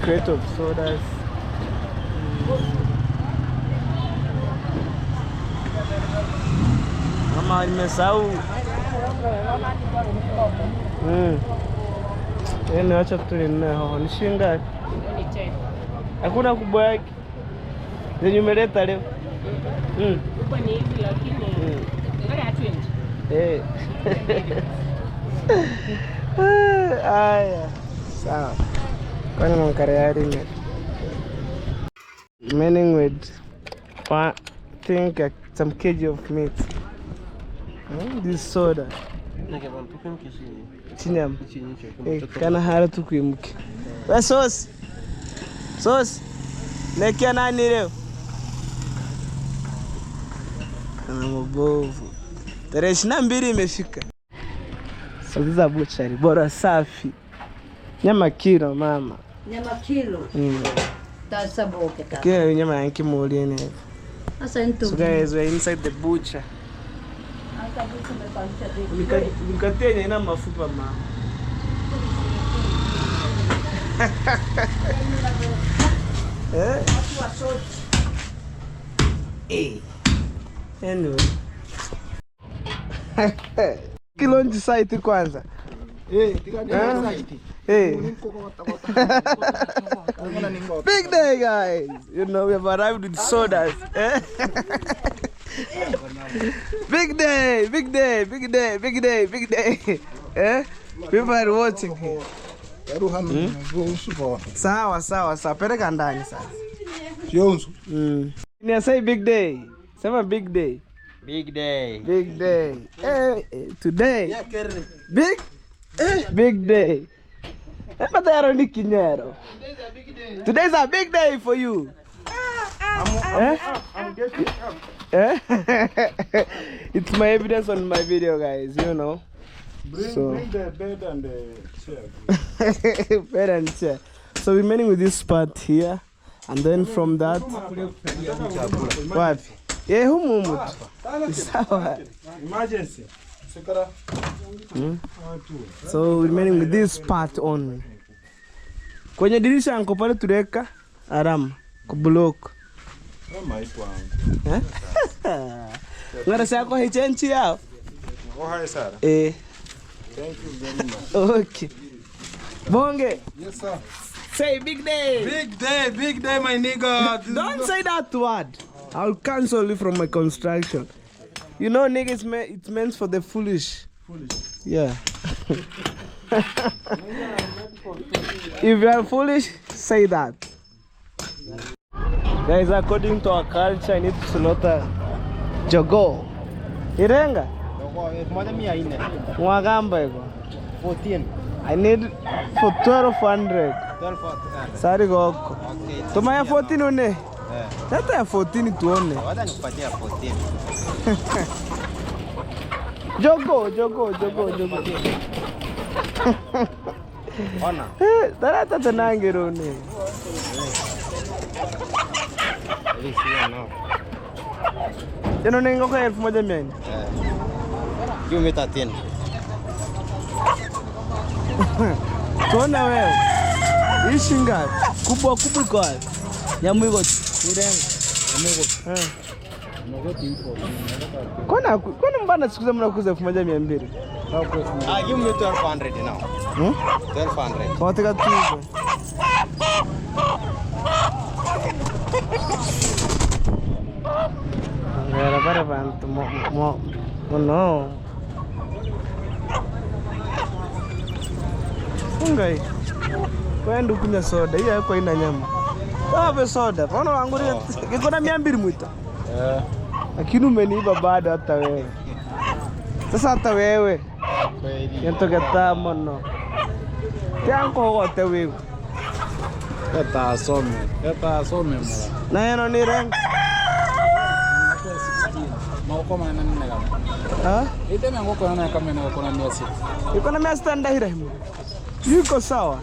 crate of sodas. Mama nimesahau. Acha tu ninunue hoho. Ni shilingi ngapi? Ni 10. Hakuna kubwa yake. Zenye umeleta leo. Kubwa ni hivi lakini ngara 20. Aya. Sawa. Kwani mwangalia nini? Remaining with some kg of meat. This soda. Chinyam. Kana hala tu kuimuke. Wa sauce. Nekia nani leo? Kana mabovu. Tarehe 22 imefika. So this is a butchery. Bora safi. Nyama kilo mama. Nyama kilo. Tasa boke ta. Kile nyama yanki muliene. Asa nto. So guys, we're inside the butcher. Asa butcher mepanisha dei. Nikatia ina mafupa mama. Watu wa short. Anyway. Kilonji site kwanza. Big day guys. You know we have arrived with sodas. Big day. People are watching here. Sawa. Peleka ndani sasa. Kionzo. Ni say big day. Sema big day. Big day. Today. Big day. Matero ni kinyero. Today's a big day for you. I'm getting up. It's my evidence on my video, guys, you know. Bring the bed and the chair. Bed and chair. So remaining with this part here, And then from that, what? Yeah, humu sawa. Emergency. So remaining with this part only. Kwenye dirisha anko pale tuweka alama kublock. Kama ipo Ngara sako hichenchi yao. Oh, hi Sarah. Thank you very much. Okay. Bonge. Yes, sir. Say big day. Big day, my nigga. Don't say that word. I'll cancel you from my construction. You know, nigga, it's meant for the foolish. Yeah. If you are foolish, say that. Guys, according to our culture, I need to slaughter jogo. Irenga? Mwagamba iko. 14. I need for 1200. 12. Sari goko. Okay. Tumaya 14 one. Tata ya 14 tuone. Wacha nikupatia 14. Jogo. Ona. Tata tenangirone. Jeno nengo kwa 1100. Give me 13. Tuona wewe. Ishi ngapi? Kubwa kwa. Nyamuigo. Nirenga. Kona mbana siku zama nakuza 1200. Give me 1200 now. 1200. Wataka tuzo. Ngara para bantu mo no. Ungai. Kwenda kunywa soda, hiyo hapo ina nyama. Wape soda. Mbona wangu niko na 200 mwita? Lakini umeniiba bado hata wewe. Sasa hata wewe. Kweli. Yantoka tamo no. Yanko wote wewe. Eta asome mwana. Na yano ni rank. Mauko mana nene kama. Ite mengo kona na kama na kona 600. Iko na 600 ndahira himu. Yuko sawa.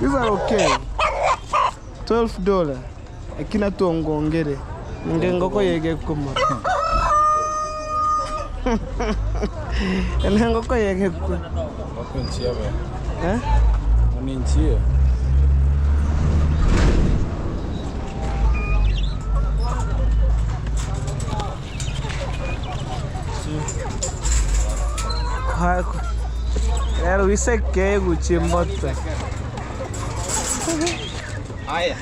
These are okay. $12. Akina tuongongere. Ngengoko yege kuma. Ngengoko yege kuma. Wakunchia ba. Waninchia. Era wiseke guchimbota. Aya.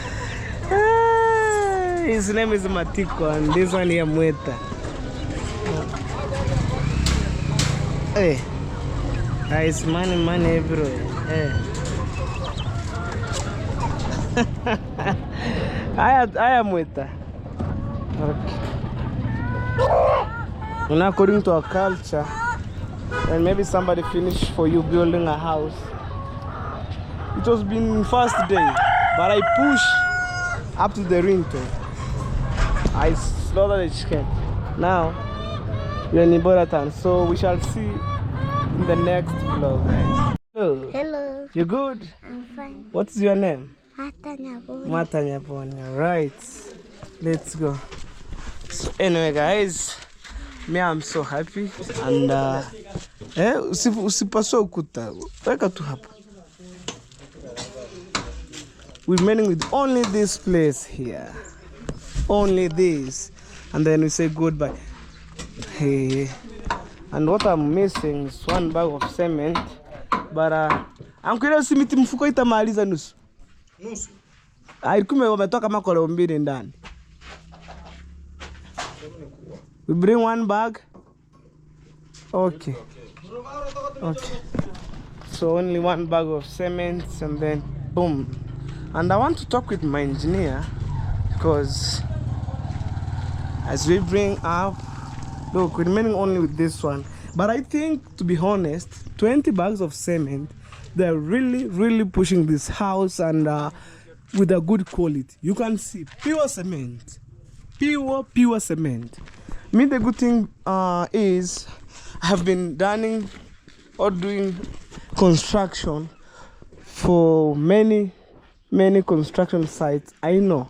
His name is Matiko and this one here Mweta. Hey. It's money everywhere. Hey. I am Mweta. Okay. And according to our culture, and maybe somebody finished for you building a house. It was been first day, but I pushed up to the rinto. I slaughtered the chicken. Now we're in Iboratan, so we shall see in the next vlog, guys. Hello. Hello. You good? I'm fine. What's your name? Nyaboni. Mata Nyaboni. Right. Let's go. So anyway, guys, me I'm so happy and usipaswa ukuta. Weka tu hapa. We're remaining with only this place here. Only this. And then we say goodbye. Hey. And what I'm missing is one bag of cement. But ankwenda simiti mfuko itamaliza nusu. Nusu. Ilikuwa wametoka makolo mbili ndani. We bring one bag. Okay. So only one bag of cement and then boom. And I want to talk with my engineer because as we bring up, look, we're remaining only with this one. But I think, to be honest, 20 bags of cement, they're really pushing this house and with a good quality. You can see pure cement. Pure cement. Me, the good thing is I have been doing construction for many many construction sites. I know.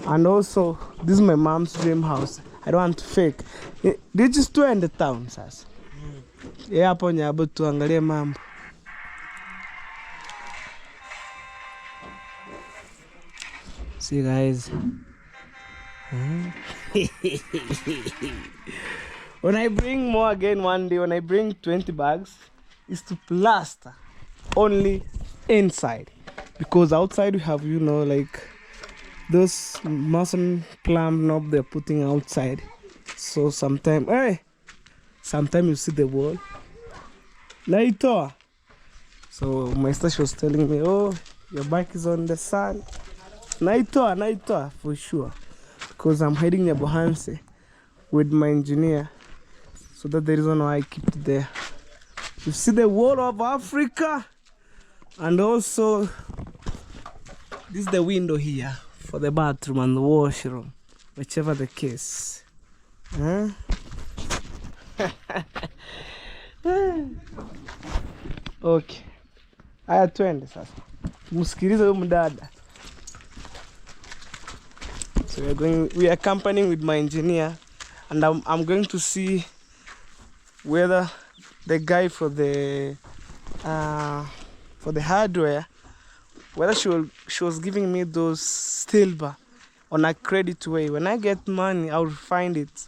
And also, this is my mom's dream house. I don't want to fake. They just two in the town, sasa. Yeah, hapo nyabo tuangalie mambo. See guys. When I bring more again one day, when I bring 20 bags, is to plaster only inside, because outside we have, you know, like those mason plumb knob they're putting outside. So sometimes you see the wall later. So my sister was telling me, oh, your bike is on the sun. Naitoa for sure, because I'm heading near Bohanse with my engineer. So that's the reason why I keep it there. You see the wall of Africa, and also this is the window here for the bathroom and the washroom, whichever the case. Huh? Okay, haya twende sasa msikilize huyu mdada. So we are accompanying with my engineer, and I'm going to see whether the guy for the hardware, whether she was giving me those silver on a credit way. When I get money, I'll find it,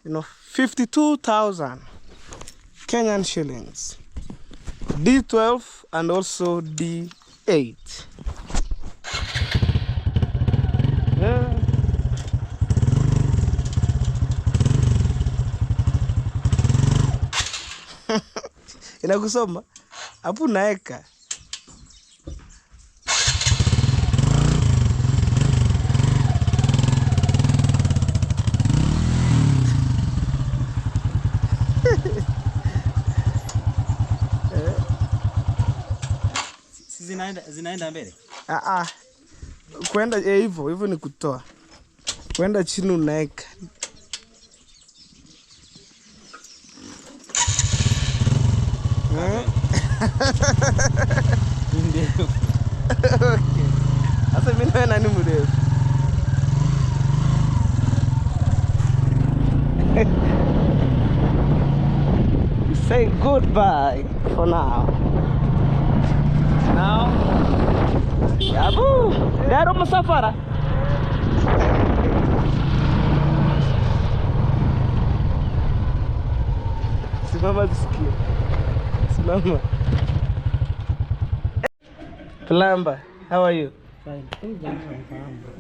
you know, 52,000 Kenyan shillings, D12 and also D8. Yeah. Inakusoma hapo naeka. Zinaenda mbele. Kwenda hivyo ni kutoa. Kwenda chini unaeka. Okay. Sasa mimi na nani mrefu? Say goodbye for now. Now, Yabu, daro msafara. Simama tusikie. Simama. Plumber, how are you? Fine.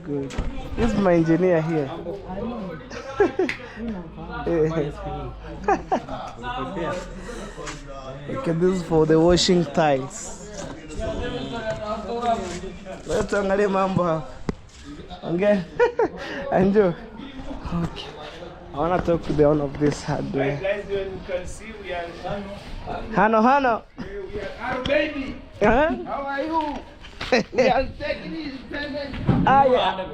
Good. This is my engineer here. Okay, this is for the washing tiles. Let's angalia mambo hapa. Okay. Enjoy. Okay. I want to talk to the owner of this hardware. Guys, you can see we are Hano. we are baby. Huh? How are you? We are taking this payment. Yeah.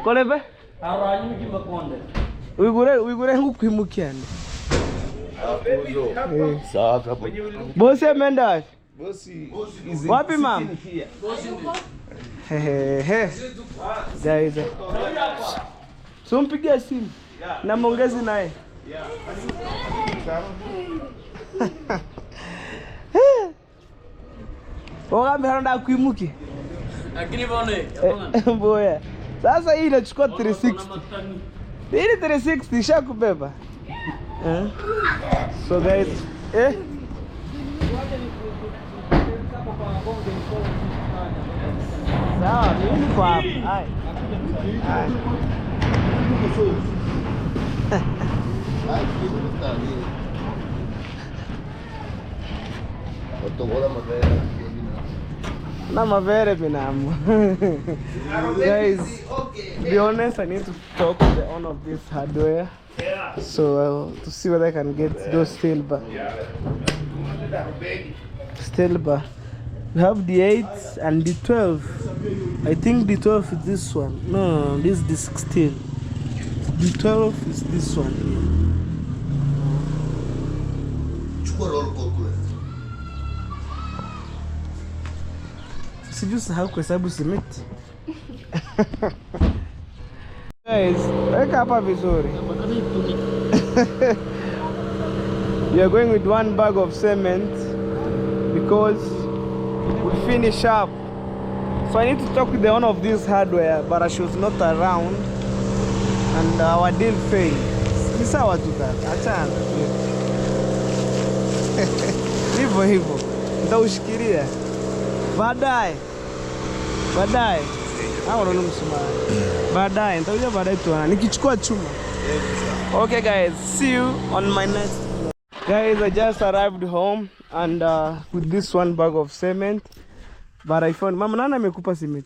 Kolebe? Uigure hukuimukiani. Sawa hapo. Bosi ameenda wapi? Bosi Wapi mama? Guys. So mpigia simu. Na mongezi naye. Oga mehanda kuimuki. Lakini bone. Mboya. Sasa hii inachukua 360. Hii 360 ishakubeba. So guys, sawa, mimi niko hapa. Hai. Na mavere binamu. Guys, to be honest, I need to talk to the owner of this hardware. So to see whether I can get those silver. Silver. We have D8 and D12. I think D12 is this one. No, this is D16. D12 is this one. sijui sahau kuhesabu simiti. Guys, weka hapa vizuri. We are going with 1 bag of cement because we finish up. So I need to talk with the owner of this hardware, but she was not around and our deal failed. Ni sawa tu kaka, achana. Hivyo nitaushikilia baadaye. Ndo msumari. Baadaye nitakuja baadaye tuana nikichukua chuma. Okay guys, see you on my next vlog. Guys, I just arrived home and with this 1 bag of cement. But I found mama nani amekupa cement?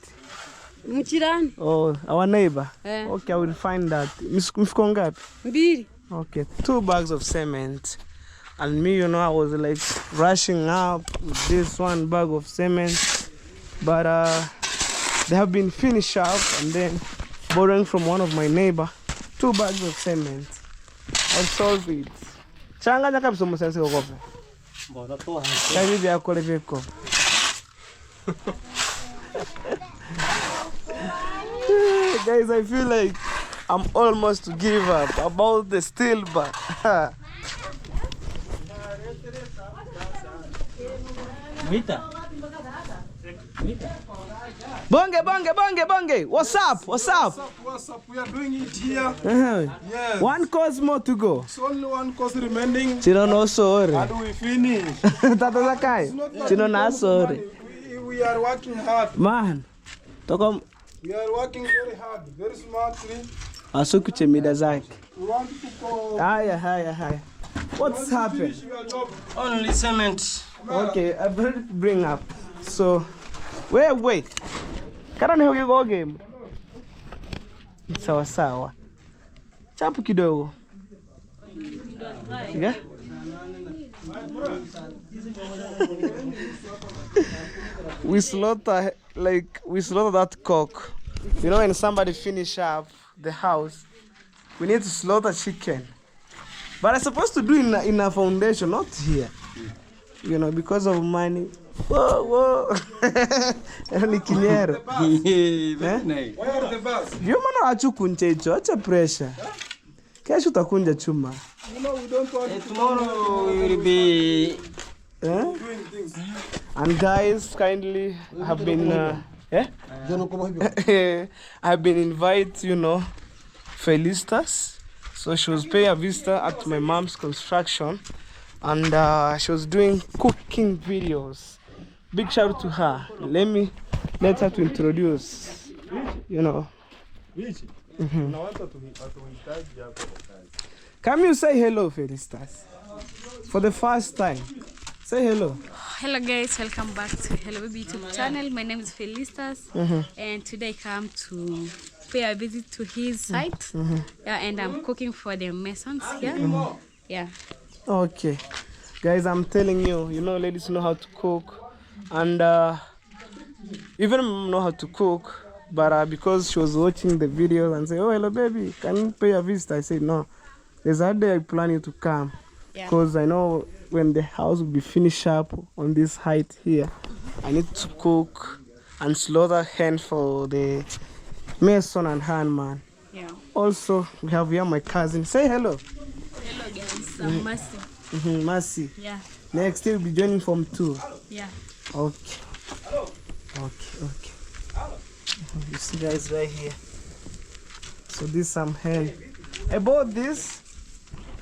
Mchirani. Oh, our neighbor. Okay, I will find that. Mfuko ngapi? 2. Okay, 2 bags of cement. And me, you know, I was like rushing up with this 1 bag of cement. But they have been finished up and then borrowing from one of my neighbor 2 bags of cement. I'll solve it. Changanya kabisa msensi kwa kofe. Mbona toa. Kazi vya kole viko. Guys, I feel like I'm almost to give up about the steel bar. Vita. Bonge. What's up? What's up? We are doing it here. Yes. 1 course more to go. It's only 1 course remaining. Chino no sorry. How do we finish? Tata Zakai. Chino na sorry. We are working hard. Man. Toko. We are working very hard, very smartly. Asukuche mida zake. We want to go. Haya. What's happened? Only cement. Okay, I better bring up. So, wait. Kada ni huko game. Sawa. Chapu kidogo. Yeah? We slaughter that cock. You know, when somebody finish up the house, we need to slaughter chicken. But I'm supposed to do in a foundation, not here. You know, because of money. Whoa. Ni kinyero. Where are the bus? You mana achukunja hicho, acha pressure. Kesho utakunja chuma. You know, we don't want Tomorrow we will be doing things. And guys, kindly have been I've been invited, you know, Felicitas. So she was paying a visit at my mom's construction and she was doing cooking videos. Big shout out to her. Let her to introduce, you know. Can you say hello, Felicitas? For the first time. Say hello. Hello guys, welcome back to Hello Baby YouTube channel. My name is Felicitas and today I come to pay a visit to his site. Yeah, and I'm cooking for the Masons here. Yeah. Okay. Guys, I'm telling you, you know, ladies know how to cook and even know how to cook, but because she was watching the videos and say, oh, hello baby, can you pay a visit? I said, no. There's a day I plan you to come because I know when the house will be finished up on this height here, I need to cook and slaughter hen for the mason and handman. Yeah. Also, we have here my cousin. Say hello. Hello guys, I'm Mercy. Mercy. Yeah. Next, you'll be joining from 2. Yeah. Okay. You see guys right here. So this some hen. I bought this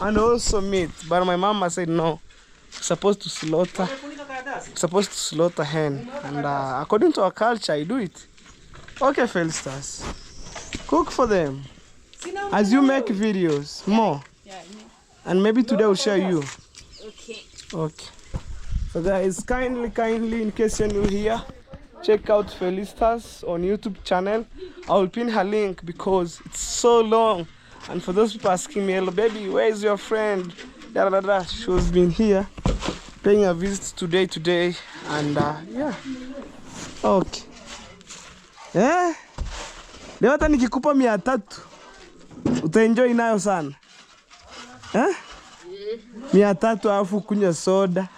and also meat, but my mama said no. Supposed to slaughter hen, and according to our culture, I do it. Okay, Felicitas, cook for them as you make videos more, and maybe today I'll share you. Okay. So guys, kindly, in case you're new here, check out Felicitas on YouTube channel. I will pin her link because it's so long. And for those people asking me, hello baby, where is your friend? She has been here paying a visit today, and yeah. Okay. Leo hata nikikupa 300 utaenjoy nayo sana. 300 alafu kunywa soda.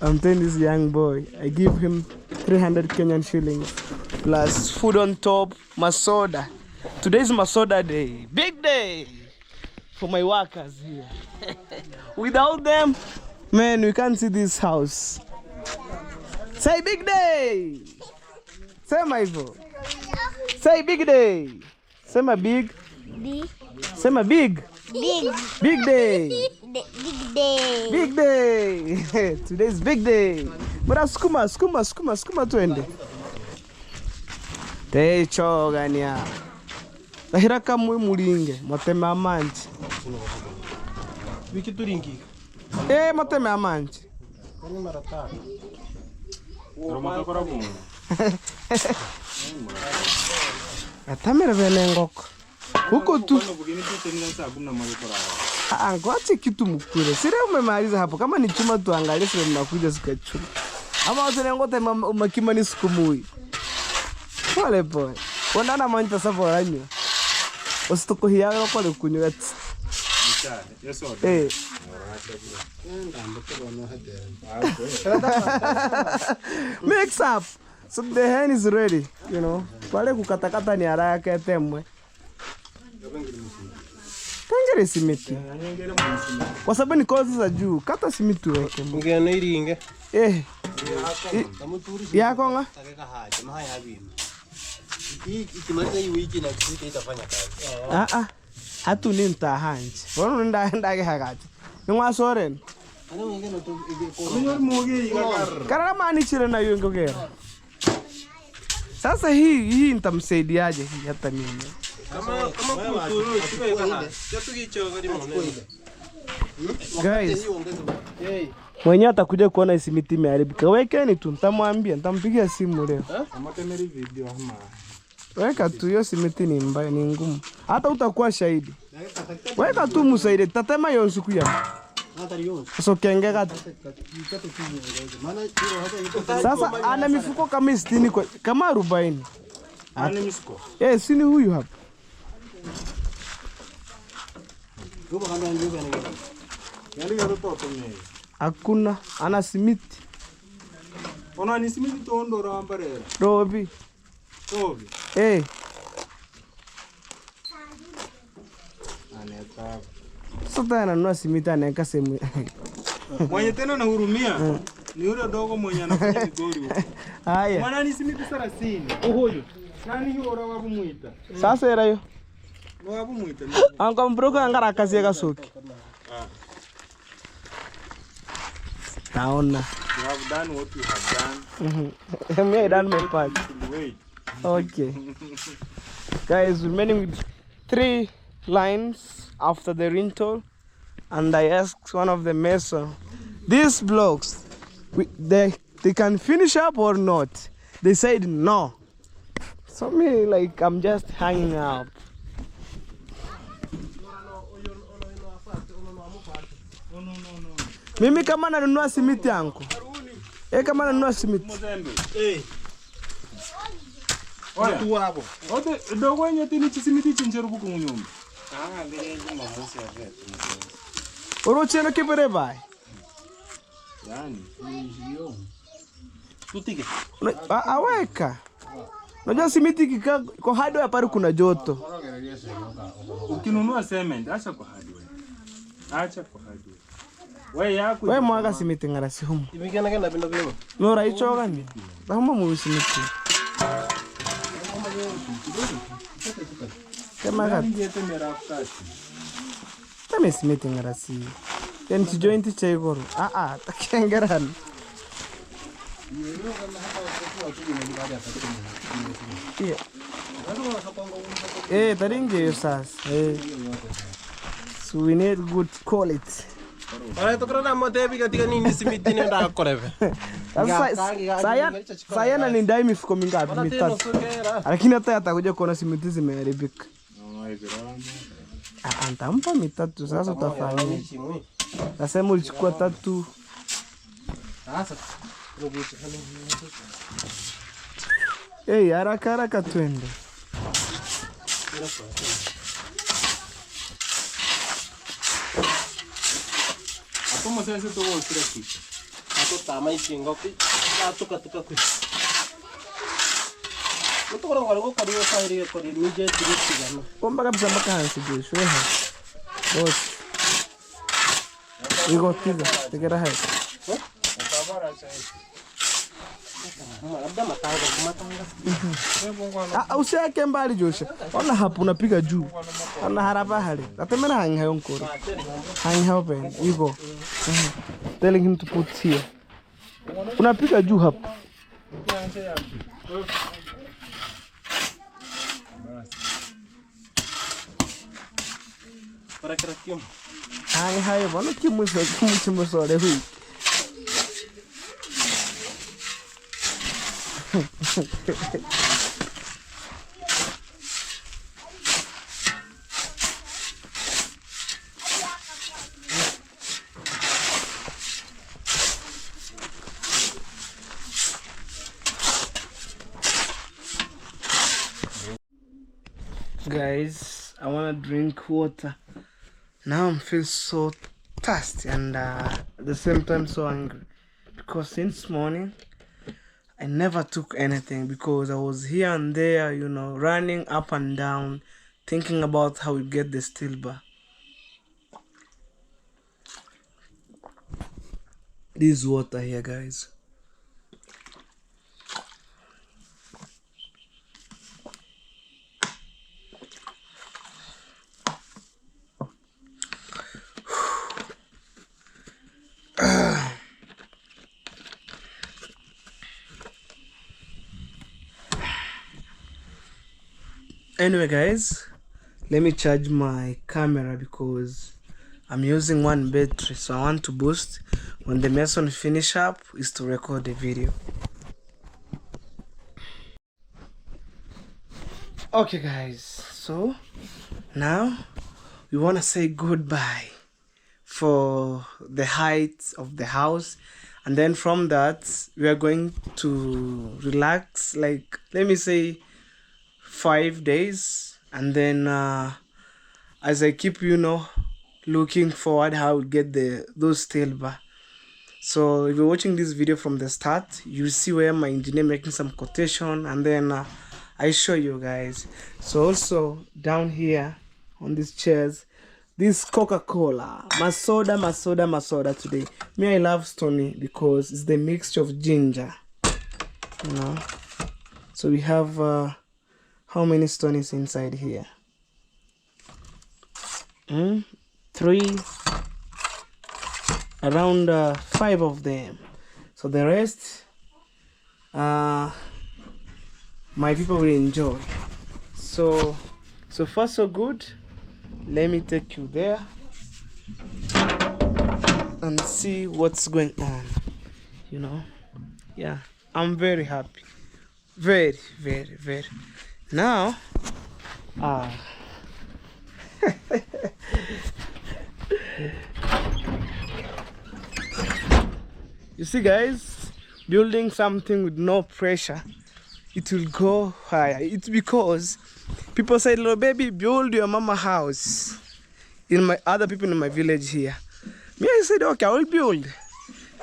I'm telling this young boy, I give him 300 Kenyan shillings. Plus food on top, masoda. Today's masoda day. Big day for my workers here. Without them, man, we can't see this house. Say big day. Say my vote. Say big day. Say my big. Big. Say my big. Big. Big day. Big day. Big day. Today's big day. But skuma twende. Techo gania. Tahira kamwe mulinge moteme amanchi. Wiki turingi. Moteme amanchi. Kani mara tatu. Roma kora bumu. Atamere vene ngoko. Huko tu. Bugini tu tena saa 11 kora. Ngoache kitu mkule. Sire umemaliza hapo. Kama ni chuma tuangalie sile mnakuja sikachuma. Ama utene ngote makima ni sikumui. Pole pole. Wandana manta savo ranyo. Ositoko hiyawe pole kunywa. Yeso. Mix up. So the hen is ready, you know. Pale kukatakata ni haraka temwe. Tengere simiti. Kwa sababu ni kozi za juu, kata simiti weke. Ngene iringe. Yako nga? Ikimaliza hii wiki na kisika itafanya kazi. Hatu ni ntahanji. Wono ndage hagati. Ngwa soren. Ana ngene to ko moge igagar. Karama mani chile na yungo gera. Sasa hii nitamsaidiaje hii hata mimi. Kama kuturu chike kaha. Chatukicho gari mone. Guys. Mwenye atakuja kuona simiti imeharibika. Wekeni tu nitamwambia, nitampigia simu leo. Amatemeri video ama. Weka tu hiyo simiti ni mbaya, ni ngumu. Hata utakuwa shahidi. Weka tu musaide, tatema hiyo siku ya. So kengega. Sasa ana mifuko kama 60 kama 40. Ana mifuko. Sini huyu hapa. Hakuna, ana simiti. Ona ni simiti tondo rambarera. Robi. Robi. Aneka. Sasa ananunua simiti anaweka sehemu. Mwenye tena na hurumia. Ni yule dogo mwenye anafanya migori. Haya. Mwana ni simiti 30. Huyo. Nani hiyo rawa kumuita? Sasa era hiyo. Rawa kumuita. Anko mbroka angara kazi ya soki. Taona. You have done what you have done. Me I done my part. Wait. Okay. Guys, remaining with 3 lines after the rental, and I asked one of the mason, these blocks, they can finish up or not? They said no. So me, like, I'm just hanging out. Mimi kama nanunua simiti yangu. Kama nanunua simiti. Oya tu hapo. Ote dogo yenye tini simiti chinjeru buku munyumba. Ngere ngoma mosi ya vet. Orocheno kibere bai. Yani, hiyo. Tutike. Aweka. Unajua simiti kika kwa hardware pale kuna joto. Ukinunua cement acha kwa hardware. Acha kwa hardware. Wewe mwaga simiti ngara si humu. Ibigana kana bindo bimo. No raicho gani? Bahuma mu simiti. Kama gati. Tame simiti ngara si. Then to joint chegoro. Takengeran. Taringe sasa. So we need good quality. Ora tokana motebi katika nini simiti nenda koreve. Saya na nindai mifuko mingapi? Mitatu. Lakini hata atakuja kuona simiti zimeharibika. Antampa mitatu sasa utafanya. Nasema ulichukua 3. Sasa. Haraka twende. Hapo msasa tu wao kila kitu. Hapo tama ishingo ki tuka Utokora ngari go kari yo kari mije tirikigana. Pomba kabisa mpaka hansi Joshua. Boss. Igo tiga, tegera hai. Usiweke mbali Joshua. Ona hapo unapiga juu. Ona harapa hali. Atemena hang hayo nkoro. Hang hayo pen. Igo. Telling him to put here. Unapiga juu hapo. Para creación. Hang hayo bana kimusore hui. Guys, I want to drink water. Now I feel so thirsty and at the same time so angry because since morning I never took anything because I was here and there, you know, running up and down, thinking about how we get the steel bar. This water here, guys. Anyway guys, let me charge my camera because I'm using one battery, so I want to boost when the mason finish up is to record the video. Okay guys, so now we want to say goodbye for the height of the house, and then from that we are going to relax, like let me say 5 days, and then as I keep, you know, looking forward how we get those steel bar. So if you're watching this video from the start, you see where my engineer making some quotation, and then I show you guys. So also down here on these chairs, this Coca-Cola masoda today. Me, I love Stony because it's the mixture of ginger, you know. So we have how many Stonies inside here? 3, around 5 of them. So the rest my people will enjoy. So far so good. Let me take you there and see what's going on, you know. Yeah, I'm very happy, very. Now you see guys, building something with no pressure, it will go higher. It's because people say, little baby, build your mama house. In my other people in my village here, me, I said, okay, I will build.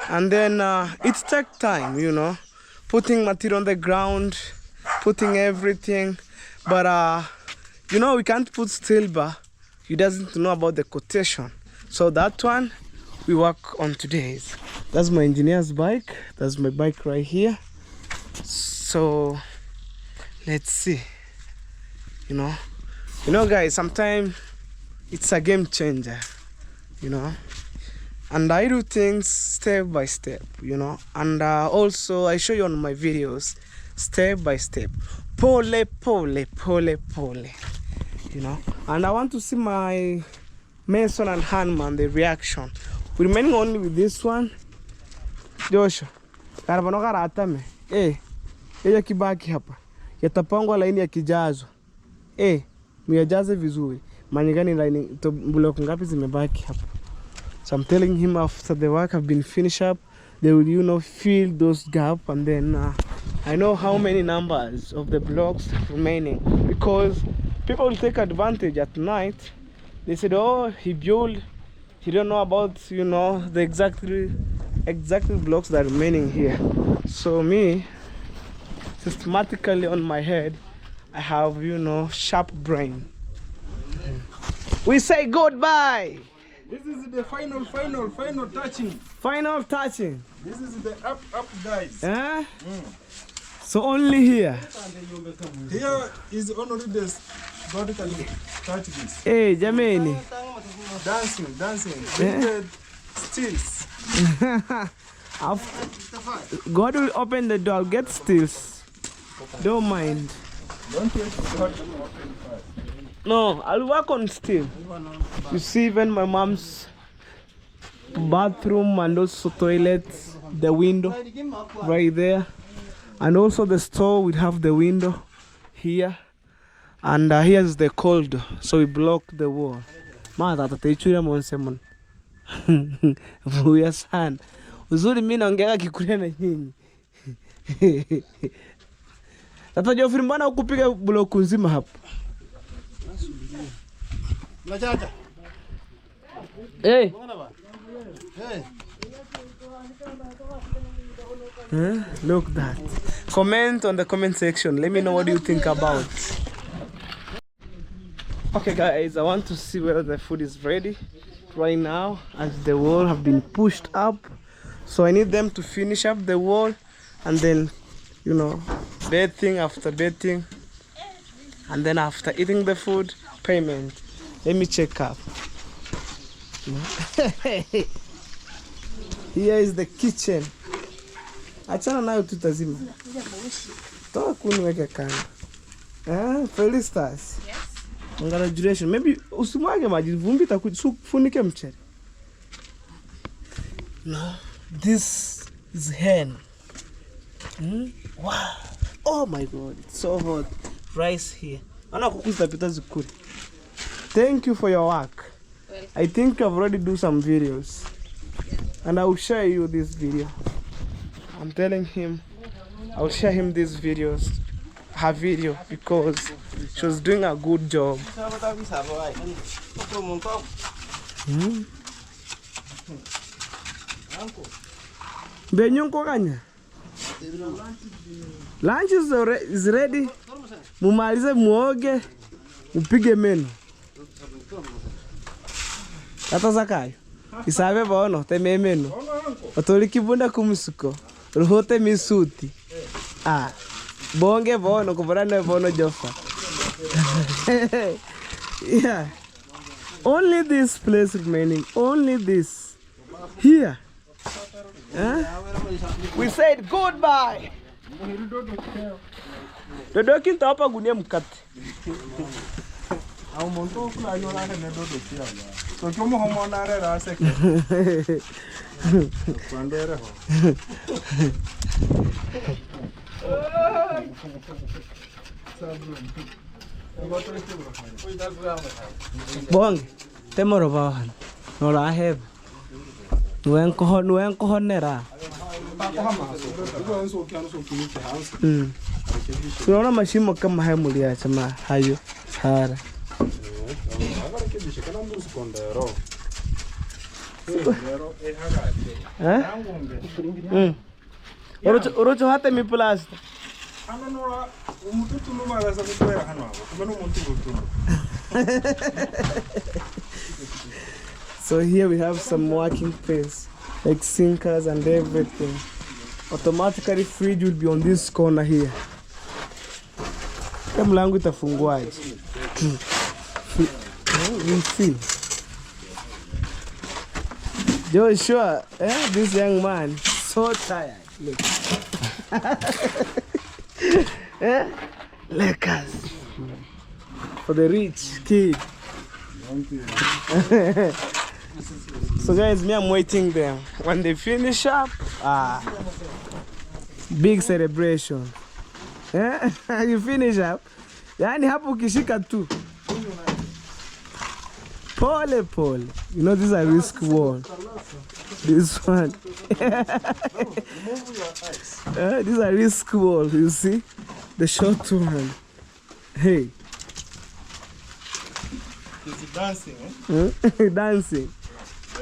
And then it takes time, you know, putting material on the ground, putting everything. But you know, we can't put steel bar. He doesn't know about the quotation. So that one we work on today. That's my engineer's bike. That's my bike right here. So let's see. You know guys, sometimes it's a game changer, you know, and I do things step by step, you know, and also I show you on my videos step by step, pole, you know. And I want to see my mason and handman, the reaction. We're remaining only with this one. Joshua, karabano karatame. Ya kibaki hapa. Yatapangwa laini ya kijazo. Muyajaze vizuri. Manigani laini block ngapi zimebaki hapa. So I'm telling him after the work have been finished up, they will, you know, fill those gaps, and then I know how many numbers of the blocks remaining, because people will take advantage at night. They said, oh, he built, he don't know about, you know, the exact blocks that are remaining here. So me, systematically on my head. I have, you know, sharp brain. We say goodbye. This is the final touching. Final touching. This is the up, guys. Huh? So only here. Here is only this. God can touch this. Hey, Jamani. Dancing. Stills. God will open the door. Get stills. Don't mind. Don't wait for God to open first. No, I'll work on still. You see, even my mom's bathroom and also toilet, the window right there, and also the store will have the window here, and here's the cold, so we block the wall. Mother, tataichura monsemon. Vuya sana. Uzuri mimi naongea Kikuria na nyinyi. Tata Geoffrey, mbona ukupiga block nzima hapa? Hey. Look that. Comment on the comment section. Let me know what you think about. Okay guys, I want to see whether the food is ready right now, as the wall have been pushed up. So I need them to finish up the wall, and then, you know, bathing after bathing, and then after eating the food, payment. Let me check up. Here is the kitchen. Achana nayo tutazima. Toa kuni weke kando. Felistas. Yes. Congratulations. Maybe usimwage maji, vumbi itakufunike mchele. No, this is hen. Wow. Oh my God, it's so hot. Rice here. Ana kukuza pita zikuri. Thank you for your work. Welcome. I think I've already do some videos, and I will share you this video. I'm telling him I'll share him these videos, her video, because she was doing a good job. Benyunko kanya? Lunch is ready. Mumalize muoge, upige meno. Tata Zakayo, isabe bono teme meno. Otoli kibunda kumusuko. Ruhote misuti. Bonge bono kubarana bono Jofa. Yeah. Only this place remaining. Only this. Here. We said goodbye. Dodoki nitawapa gunia mkate. Au monto kula yona ne dodo pia. So kyomo homo na re ra se. Kwandere ho. Bonge, temoro bahan. No la have. Nuen ko nera. Tunaona mashimo kama haya muliacha hayo hara. Orocho hata mi plasta. So here we have some working place, like sinkers and everything. Automatically fridge will be on this corner here. Kama mlango itafunguaje? We'll see. Joshua, this young man, so tired. Look. Lakers. For the rich kid. So guys, me, I'm waiting them. When they finish up, big celebration. You finish up. Yani hapo kishika tu. Pole pole. You know this is a risk wall. This one. This is a risk wall, you see? The short one. Hey. It's dancing, Dancing.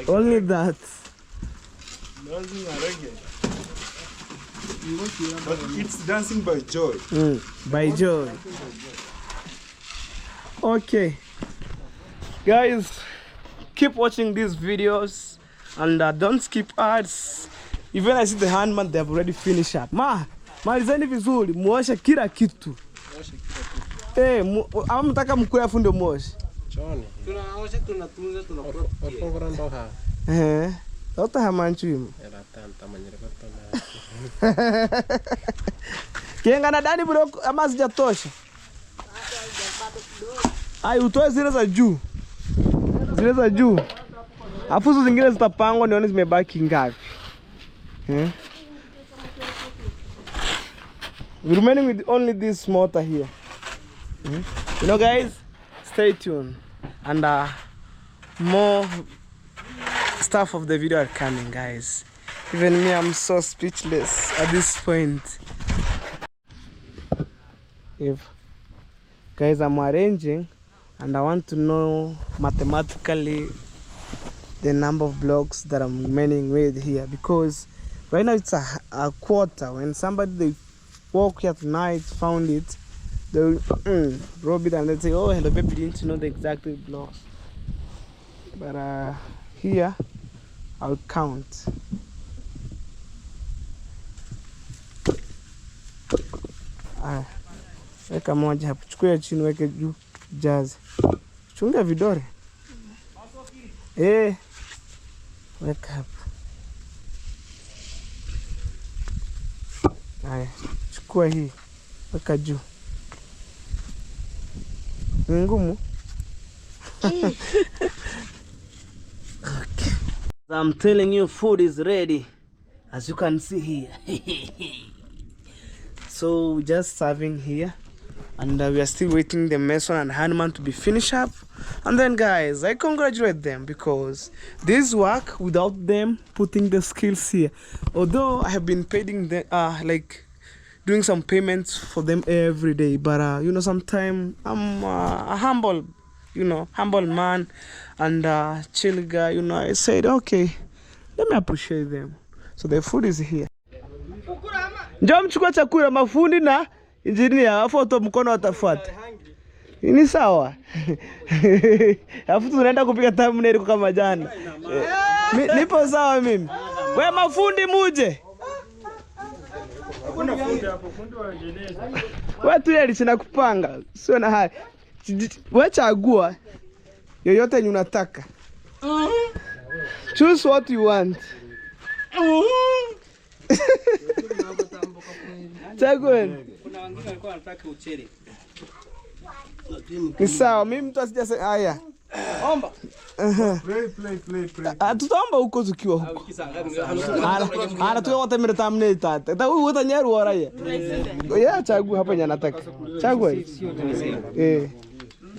Only that. Dancing a reggae. But it's dancing by joy. By joy. Okay. Guys, keep watching these videos and don't skip ads. Even I see the handman, they have already finished up. Malizeni vizuri, muoshe kila kitu. Ama mtaka mkue afu ndio muoshe. Choni. Tunaosha tunatunza tunapora ndo ha. Sota hamanchu himu. Era tanta manyere patana. Kienga na dani bro ama sijatosha. Ai utoe zile za juu. Zile za juu. Afuzo zingine zitapangwa nione zimebaki ngapi. We're remaining with only this motor here. You know guys, stay tuned and more stuff of the video are coming guys. Even me, I'm so speechless at this point. Guys, I'm arranging and I want to know mathematically the number of blocks that I'm remaining with here, because right now it's a quarter. When somebody they walk here tonight found it, they'll rob it and they say, oh, hello baby, didn't you know the exact blocks? But here I'll count. Weka moja hapo, chukua chini weke juu, jaze. Chunga vidore. Weka hapo. Haya, chukua hii. Weka juu. Ngumu. Okay. I'm telling you, food is ready, as you can see here. So just serving here, and we are still waiting the mason and handman to be finished up. And then guys, I congratulate them, because this work without them putting the skills here, although I have been paying them like doing some payments for them every day, but you know, sometimes I'm a humble man and chill guy, you know. I said, okay, let me appreciate them. So the food is here. Njoo mchukua chakula, mafundi na engineer, afu to mkono watafuata. Ni sawa. Afu tunaenda kupiga thumbnail kama jana. Nipo sawa mimi. Wewe mafundi muje. Hakuna fundi hapo, fundi wa engineer. Wewe tu yeye sina kupanga. Sio na haya. Wewe chagua yoyote yenye unataka. Choose what you want. Chagua. Kuna wengine walikuwa wanataka uchere. Ni sawa, mimi mtu asijase haya. Omba. Play. Tutaomba huko tukiwa huko. Ana tu wote mimi thumbnail tata. Ta huyu wote nyeru waraye. Yeye chagua hapa yenye anataka. Chagua.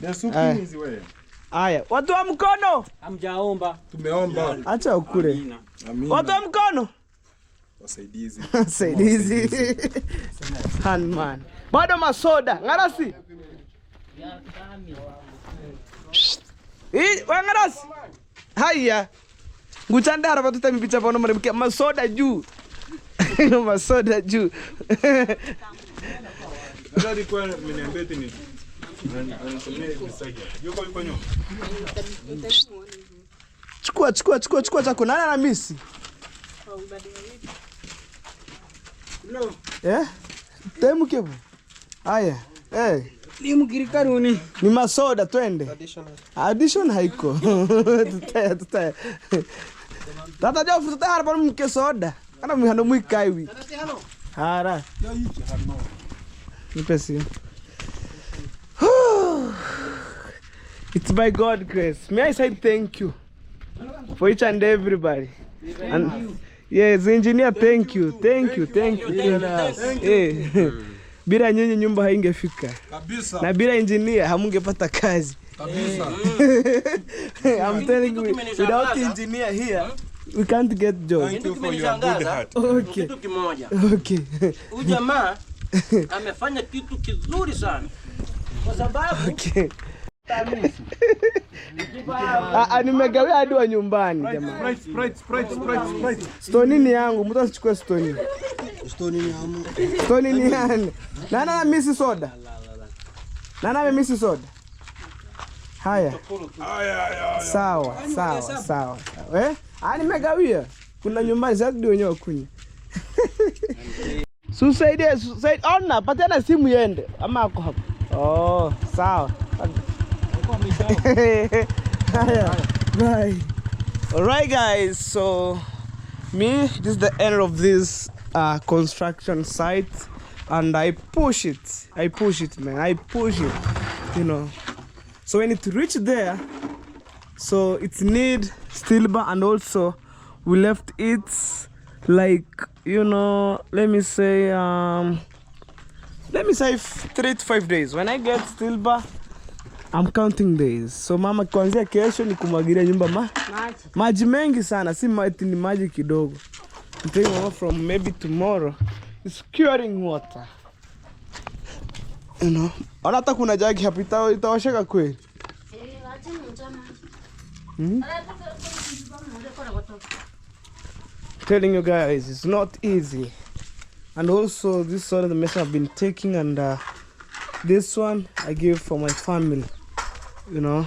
The soup is wewe. Haya, watu wa mkono. Hamjaomba. Tumeomba. Acha ukule. Amina. Watu wa mkono. Wasaidizi. Saidizi. Handman. Bado masoda. Ngarasi. Wangarasi. Haya. Nguchandara watu tamipicha pono mremke masoda juu. Masoda juu. Ndio kwa mniambie tini. Chukua chako nani ana misi? No. Temu kebu. Haya. Ni mkirikaruni. Ni masoda twende. Addition haiko. Tutaya. Tata jofu tutaya hapa mke soda. Kana mihano mwikaiwi. Hara. Nipe. It's by God's grace. May I say thank you for each and everybody. And yes, engineer, thank you. Bila nyinyi nyumba haingefika. Kabisa. Na bila engineer hamungepata kazi. Kabisa. I'm telling you, without engineer here, we can't get job. Thank you for your good heart. Okay. Kitu kimoja. Okay. Huyu jamaa amefanya kitu kizuri sana. Kwa sababu Nimegawia hadi wa nyumbani jamani. Sprite. Stoni ni yangu, mtu asichukue stoni. Stoni ni yangu. Nana misi soda. Nana misi soda. Haya. Sawa. Nimegawia. Kuna nyumbani sasa ndio wenyewe kunywa. Susaidie. Ona, patana simu yende. Ama ako hapo. Oh, sawa. Bye. Alright guys, so this is the end of this construction site, and I push it, man, you know. So when it reach there, so it need steel bar, and also we left it like, you know, let me say 3 to 5 days. When I get steel bar, I'm counting days. So mama kuanzia kesho ni kumwagilia nyumba maji mengi sana, si ni maji kidogo. I'm telling mama from maybe tomorrow it's curing water. You know, hata kuna jagi hapa itawashaka kweli. Telling you guys, it's not easy. And also this sort of the mess I've been taking, and this one I give for my family, you know.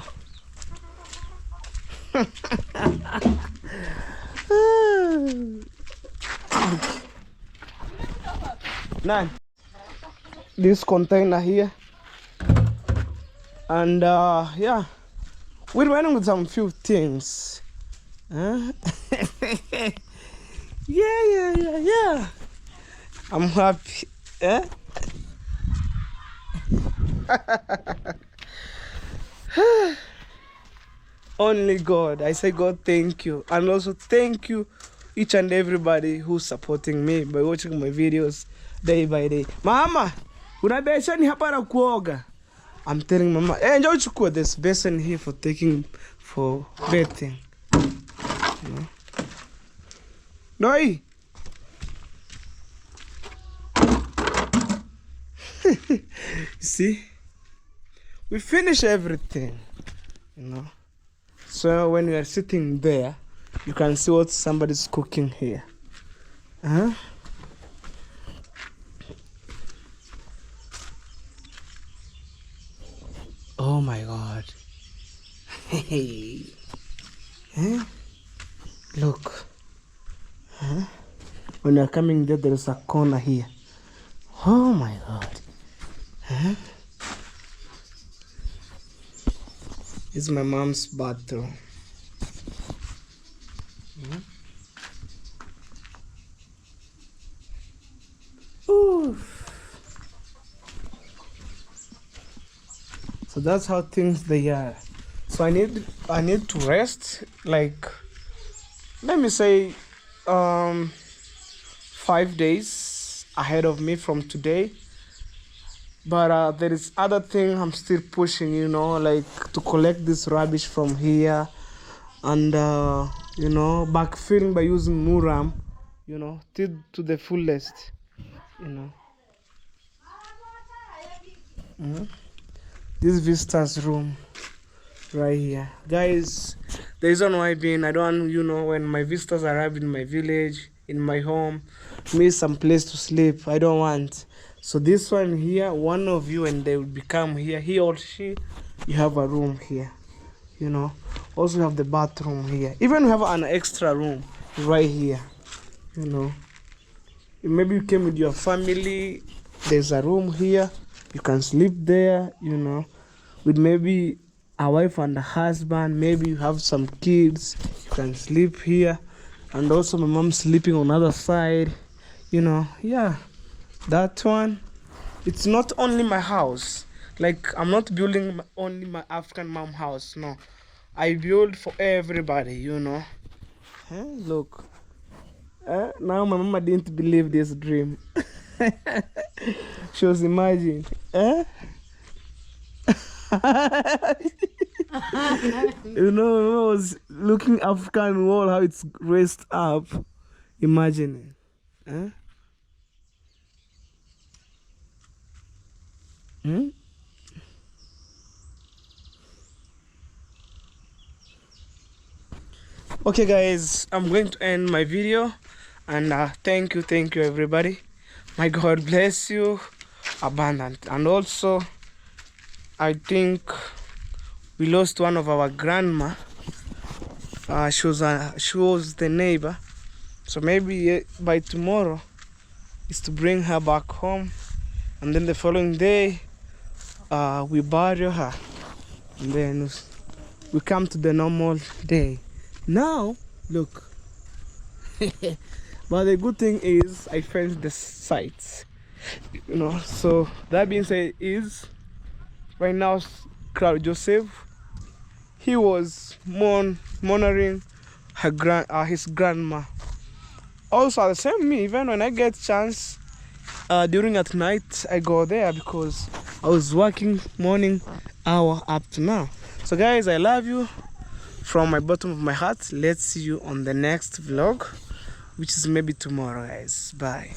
Now, this container here, and yeah, we're running with some few things. Yeah. I'm happy. Only God. I say, God, thank you. And also thank you each and everybody who's supporting me by watching my videos day by day. Mama, una beseni hapa na kuoga. I'm telling mama, njoo chukua this basin here for bathing. You know? Noi. You see, we finish everything, you know. So when we are sitting there, you can see what somebody's cooking here. Oh my God. Hey. Look. When you're coming there is a corner here. Oh my God. This is my mom's bathroom. So that's how things they are. So I need to rest, like, let me say 5 days ahead of me from today. But there is other thing I'm still pushing, you know, like to collect this rubbish from here, and you know, backfilling by using muram, you know, to the fullest, you know. This visitor's room right here, guys. The reason why I don't, you know, when my visitors arrive in my village, in my home, miss some place to sleep. I don't want. So this one here, one of you, and they will become here, he or she, you have a room here, you know. Also have the bathroom here. Even have an extra room right here, you know. Maybe you came with your family, there's a room here, you can sleep there, you know, with maybe a wife and a husband. Maybe you have some kids, you can sleep here. And also my mom sleeping on the other side, you know. Yeah, that one, it's not only my house. Like, I'm not building only my African mom house, no. I build for everybody, you know. Look, now my mama didn't believe this dream. She was imagining, you know, I was looking African wall, how it's raised up, imagining. Okay guys, I'm going to end my video, and thank you everybody. My God bless you abundant. And also I think we lost one of our grandma. She was the neighbor, so maybe by tomorrow is to bring her back home, and then the following day we bury her, and then we come to the normal day. Now look. But the good thing is I fenced the sites, you know. So that being said, is right now Crowd Joseph, he was mourning his grandma. Also the same me, even when I get chance during at night I go there, because I was working morning hour up to now. So guys, I love you from my bottom of my heart. Let's see you on the next vlog, which is maybe tomorrow guys. Bye.